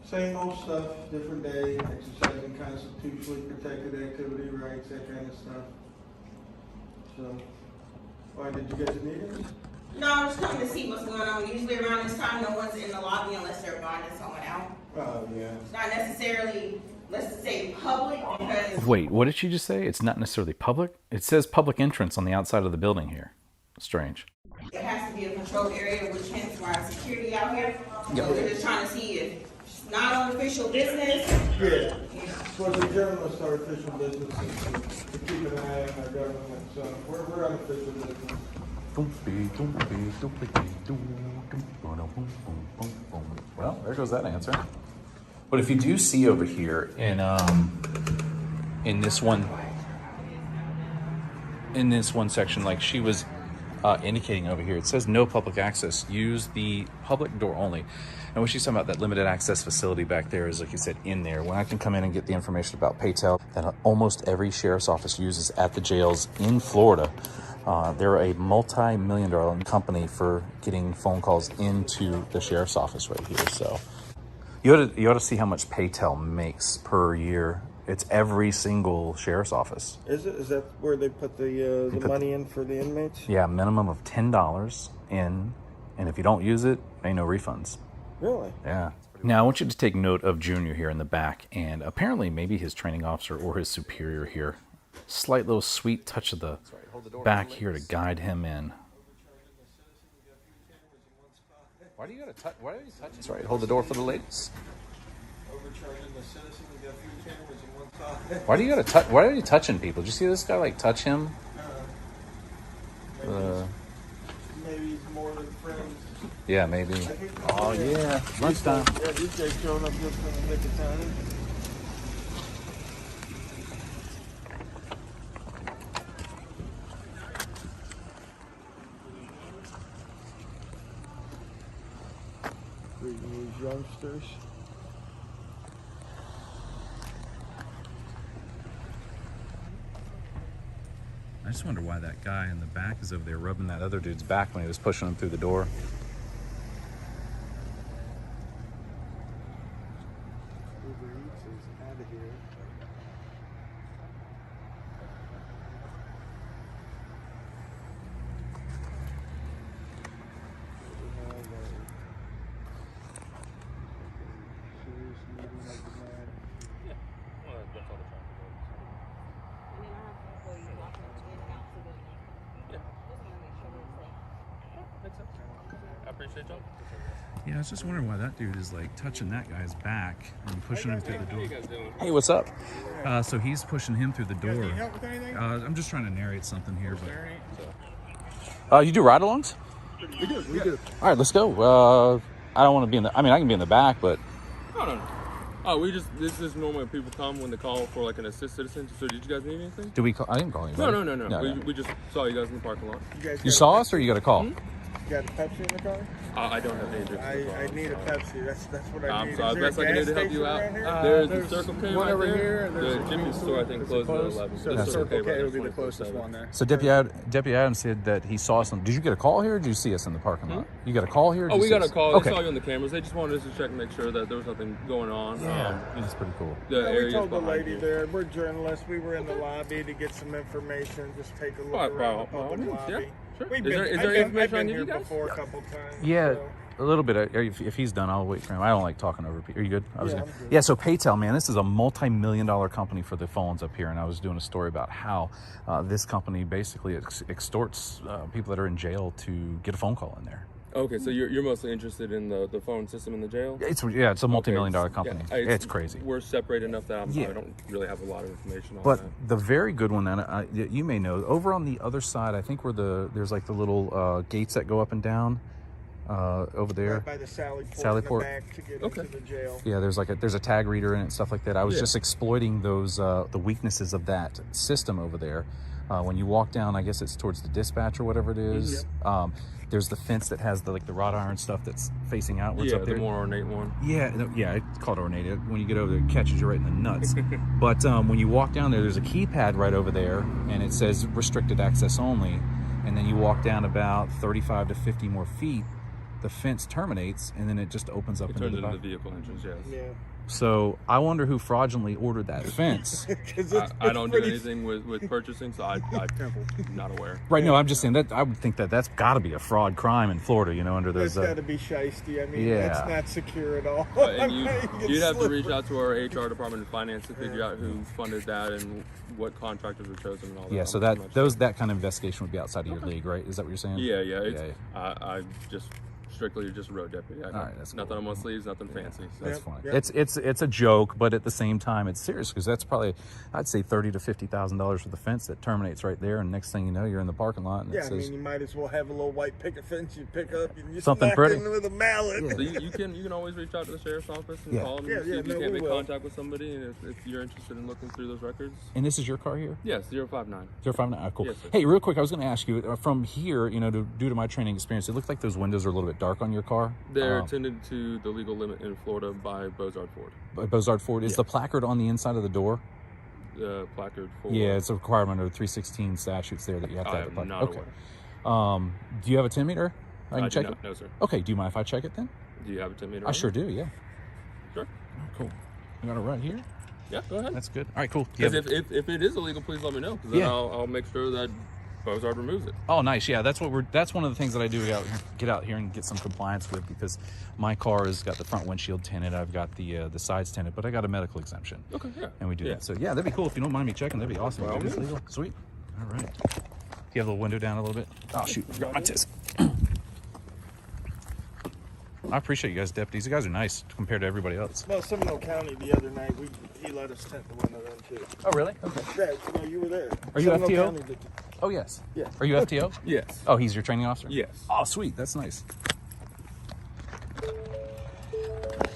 Same old stuff, different day, exercising constitutionally protected activity rights, that kind of stuff. So, why did you guys need us? No, I was coming to see what's going on. Usually around this time, no one's in the lobby unless they're bonding someone out. Oh, yeah. It's not necessarily, let's say, public, because... Wait, what did she just say? It's not necessarily public? It says public entrance on the outside of the building here. Strange. It has to be a controlled area, which hence why security out here. So we're just trying to see if it's not on official business. Yeah. For the journalists, our official business is to keep an eye on our government, so we're on official business. Well, there goes that answer. But if you do see over here in this one section, like she was indicating over here, it says no public access. Use the public door only. And what she's talking about, that limited access facility back there, is, like you said, in there. When I can come in and get the information about PayTel that almost every sheriff's office uses at the jails in Florida. They're a multi-million-dollar company for getting phone calls into the sheriff's office right here. So you ought to see how much PayTel makes per year. It's every single sheriff's office. Is it? Is that where they put the money in for the inmates? Yeah, minimum of $10 in, and if you don't use it, ain't no refunds. Really? Yeah. Now, I want you to take note of Junior here in the back, and apparently maybe his training officer or his superior here. Slight little sweet touch of the back here to guide him in. Why do you gotta touch? Why do you touch? That's right. Hold the door for the ladies. Overcharging the citizen. We got 3 cameras in one spot. Why do you gotta touch? Why are you touching people? Did you see this guy like touch him? Maybe he's more than friends. Yeah, maybe. Oh yeah, lunchtime. Yeah, these guys showing up just in the nick of time. These youngsters. I just wonder why that guy in the back is over there rubbing that other dude's back when he was pushing him through the door. Overreach is out of here. I appreciate y'all. Yeah, I was just wondering why that dude is like touching that guy's back and pushing him through the door. What are you guys doing? Hey, what's up? So he's pushing him through the door. Need help with anything? I'm just trying to narrate something here, but you do ride-alongs? We do. All right, let's go. I don't want to be in the. I mean, I can be in the back, but No. Oh, this is normally when people come when they call for like an assist citizen. So did you guys need anything? do we? I didn't call anybody. No. We just saw you guys in the parking lot. You saw us, or you got a call? You got a Pepsi in the car? I don't have any drinks. I need a Pepsi. That's what I need. I'm sorry. Best I can do to help you out. There's the Circle K right there. The Jimmy store I think closes at 11. So The Circle K would be the closest one there. So Deputy Adams said that he saw some. Did you get a call here, or did you see us in the parking lot? You got a call here? Or did Oh, you we see got a us? call. Okay. They saw you on the cameras. They just wanted us to check and make sure that there was nothing going on. Yeah, that's pretty cool. The We area's told the behind lady you. there, we're journalists. We were in the lobby to get some information. Just take a look All right, around the by all public means, lobby. yeah, sure. We've Is there I've information I been can give here you guys? before a couple times. Yeah, so. a little bit. If he's done, I'll wait for him. I don't like talking over people. Are you good? I'm good. Yeah, so PayTel, man, this is a multi-million-dollar company for the phones up here, and I was doing a story about how this company basically extorts people that are in jail to get a phone call in there. Okay, so you're mostly interested in the phone system in the jail? It's a multi-million-dollar company. Yeah, It's crazy. We're separated enough that Yeah. I don't really have a lot of information on But that. the very good one that you may know, over on the other side, I think where there's like the little gates that go up and down over there. Right by the Sally Port, Sally in the Port. back to get into the jail. Yeah, there's a tag reader in it and stuff like that. I was Yeah. just exploiting those the weaknesses of that system over there. When you walk down, I guess it's towards the dispatch or whatever it is. There's the fence that has the wrought iron stuff that's facing outwards Yeah, up there. the more ornate one. Yeah, I call it ornate. When you get over there, it catches you right in the nuts. But when you walk down there's a keypad right over there, and it says restricted access only. And then you walk down about 35 to 50 more feet, the fence terminates, and then it just opens up It into turns the into back. the vehicle entrance, yes. Yeah. So I wonder who fraudulently ordered that fence. I don't do anything with purchasing, so I'm not aware. Right, no, I'm just saying that I would think that's got to be a fraud crime in Florida, under those. That's got to be shiesty. I mean, yeah. That's not secure at all. And you'd have to reach out to our HR department and finance to figure out who funded that and what contractors were chosen and all that. Yeah, so that kind of investigation would be outside of your league, right? Is that what you're saying? Yeah. I just strictly just road deputy. All right, that's nothing on my sleeves, nothing fancy. So. That's fine. It's a joke, but at the same time, it's serious because that's probably, I'd say, $30,000 to $50,000 for the fence that terminates right there, and next thing you know, you're in the parking lot. And Yeah, it says, I mean, you might as well have a little white picket fence you pick up and you Something smack pretty. it with a mallet. So you can always reach out to the sheriff's office and call them and see if you can't make contact with somebody, and if you're interested in looking through those records. And this is your car here? Yes, 059. 059. Cool. Yes, sir. Hey, real quick, I was going to ask you from here, due to my training experience, it looks like those windows are a little bit dark on your car. They're tended to the legal limit in Florida by Bozard Ford. By Bozard Ford. Is the placard on the inside of the door? The placard for... Yeah, it's a requirement under 316 statutes there that you have to have the I'm placard. not aware. Do you have a 10 meter? I can check do it? not. No, sir. Okay, do you mind if I check it then? Do you have a 10 meter? I sure do, yeah. Sure. Cool. I got it right here. Yeah, go ahead. That's good. All right, cool. Because if it is illegal, please let me know. Because then Yeah. I'll make sure that Bozard removes it. Oh, nice. Yeah, that's one of the things that I do get out here and get some compliance with, because my car has got the front windshield tinted. I've got the sides tinted, but I got a medical exemption. Okay, yeah. And we do that. So yeah, that'd be cool if you don't mind me checking. That'd be awesome. By all If it is means. legal. Sweet. All right. Do you have the window down a little bit? Oh shoot, I forgot my test. I appreciate you guys, deputies. You guys are nice compared to everybody else. Well, Seminole County the other night, he let us tint the window then too. Oh really? Okay. Yeah, you were there. Are you Seminole FTO? County did- Oh yes. Yeah. Are you FTO? Yes. Oh, he's your training officer? Yes. Oh, sweet. That's nice. Yeah,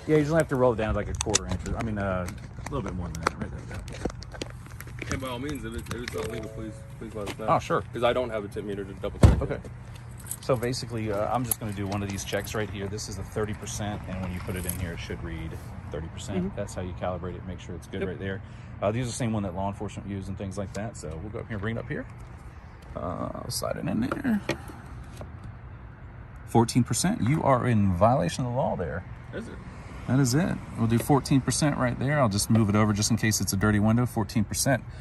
you usually have to roll it down to like a quarter inch. I mean, a little bit more than that. Right there. And by all means, if it's not legal, please let us know. Oh, sure. Because I don't have a tip meter to double check. Okay. So basically, I'm just going to do one of these checks right here. This is a 30%, and when you put it in here, it should read 30%. That's how you calibrate it, make sure it's good right there. These are the same one that law enforcement use and things like that. So we'll go up here and bring it up here. I'll slide it in there. 14%. You are in violation of the law there. Is it? That is it. We'll do 14% right there. I'll just move it over just in case it's a dirty window. 14%.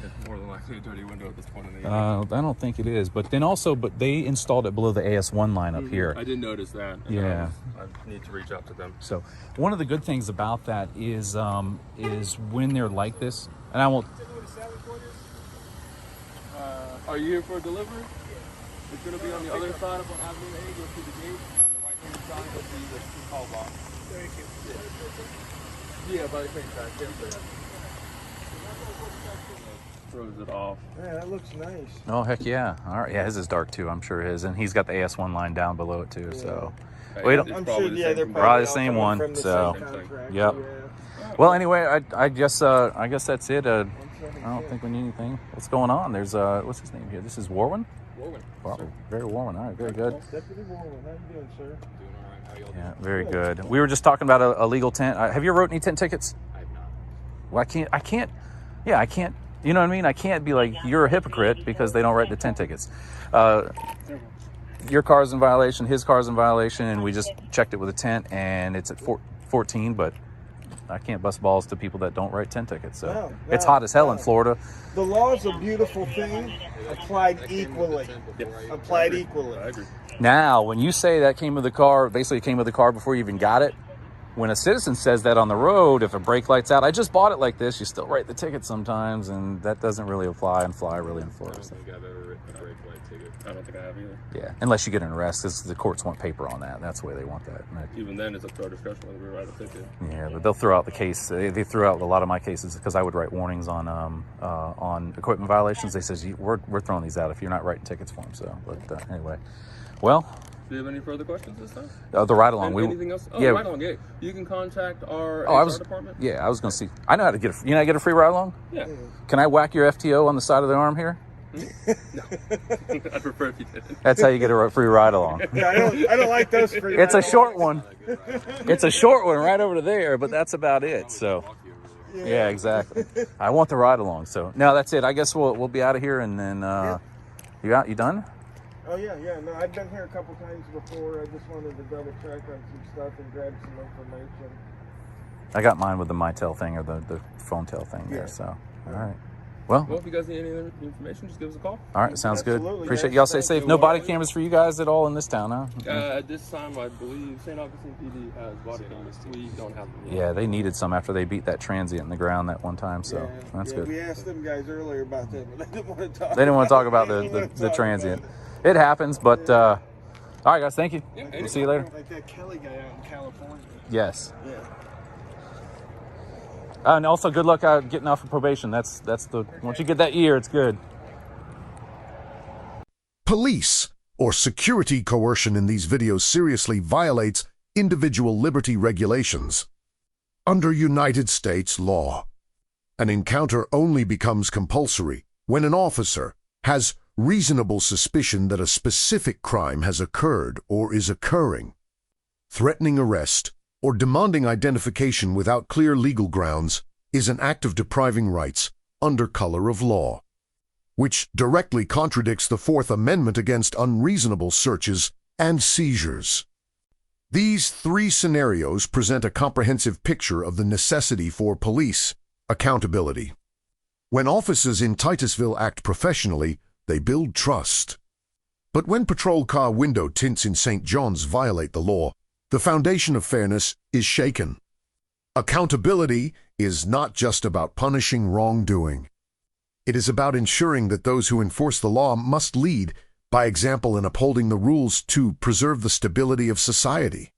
It's more than likely a dirty window at this point in the evening. I don't think it is, but they installed it below the AS1 line up here. I did notice that. And Yeah. I need to reach out to them. So one of the good things about that is when they're like this, and I won't. Are you here for a delivery? It's going to be on the other side of Avenue A. Go through the gate. On the right-hand side, you'll see the call box. Thank you. Yeah, by the same side. Throws it off. Yeah, that looks nice. Oh, heck yeah. All right. Yeah, his is dark too, I'm sure his. And he's got the AS1 line down below it too, so. Wait, I'm sure, yeah, they're probably the all same coming one, from the so, same contract, yep. yeah. Well, anyway, I guess that's it. I don't think we need anything. What's going on? There's, what's his name here? This is Warwin? Warwin. Wow, very Warwin. All right, very good. Deputy Warwin, how you doing, sir? Doing all right. How y'all doing? Yeah, very good. We were just talking about a legal tent. Have you ever wrote any tent tickets? I have not. Well, I can't. Yeah, I can't. You know what I mean? I can't be like, you're a hypocrite because they don't write the tent tickets. Your car's in violation, his car's in violation, and we just checked it with a tent, and it's at 14, but I can't bust balls to people that don't write tent tickets. So No, it's hot as hell in Florida. The law is a beautiful thing, applied equally. Applied equally. I agree. Now, when you say that came with the car, basically it came with the car before you even got it, when a citizen says that on the road, if a brake light's out, I just bought it like this, you still write the ticket sometimes, and that doesn't really apply and fly really in Florida. I don't think I've ever written a brake light ticket. I don't think I have either. Yeah, unless you get an arrest, because the courts want paper on that. That's the way they want that. Even then, it's up to our discretion whether we write a ticket. Yeah, but they'll throw out the case. They threw out a lot of my cases because I would write warnings on equipment violations. They says we're throwing these out if you're not writing tickets for them. So, but anyway, well. Do you have any further questions this time? The ride along. Anything else? Oh, yeah. Ride along. Yeah, you can contact our HR department. Yeah, I was going to see. I know how to get you know how to get a free ride along. Yeah. Can I whack your FTO on the side of the arm here? No. I'd prefer if you didn't. That's how you get a free ride along. Yeah, I don't like those free It's a ride-alongs. short one. It's a short one right over to there, but that's about it. So, yeah, exactly. I want the ride along. So, no, that's it. I guess we'll be out of here, and then you done? Oh yeah. No, I've been here a couple times before. I just wanted to double check on some stuff and grab some information. I got mine with the MyTel thing or the phone tel thing there. So, all right. Well, Well, if you guys need any other information, just give us a call. all right. Sounds good. Absolutely, Appreciate man. y'all. Stay Thank safe. you. No body cameras for you guys at all in this town, huh? At this time, I believe St. Augustine PD has body cameras. We don't have them yet. Yeah, they needed some after they beat that transient in the ground that one time. So that's good. We asked them guys earlier about that, but they didn't want to talk. They didn't want to talk about the transient. It happens, but all right, guys. Thank you. We'll see you later. Like that Kelly guy out in California. Yes. Yeah. And also, good luck getting off of probation. That's the once you get that year, it's good. Police or security coercion in these videos seriously violates individual liberty regulations. Under United States law, an encounter only becomes compulsory when an officer has reasonable suspicion that a specific crime has occurred or is occurring. Threatening arrest or demanding identification without clear legal grounds is an act of depriving rights under color of law, which directly contradicts the Fourth Amendment against unreasonable searches and seizures. These three scenarios present a comprehensive picture of the necessity for police accountability. When officers in Titusville act professionally, they build trust. But when patrol car window tints in St. John's violate the law, the foundation of fairness is shaken. Accountability is not just about punishing wrongdoing. It is about ensuring that those who enforce the law must lead by example in upholding the rules to preserve the stability of society.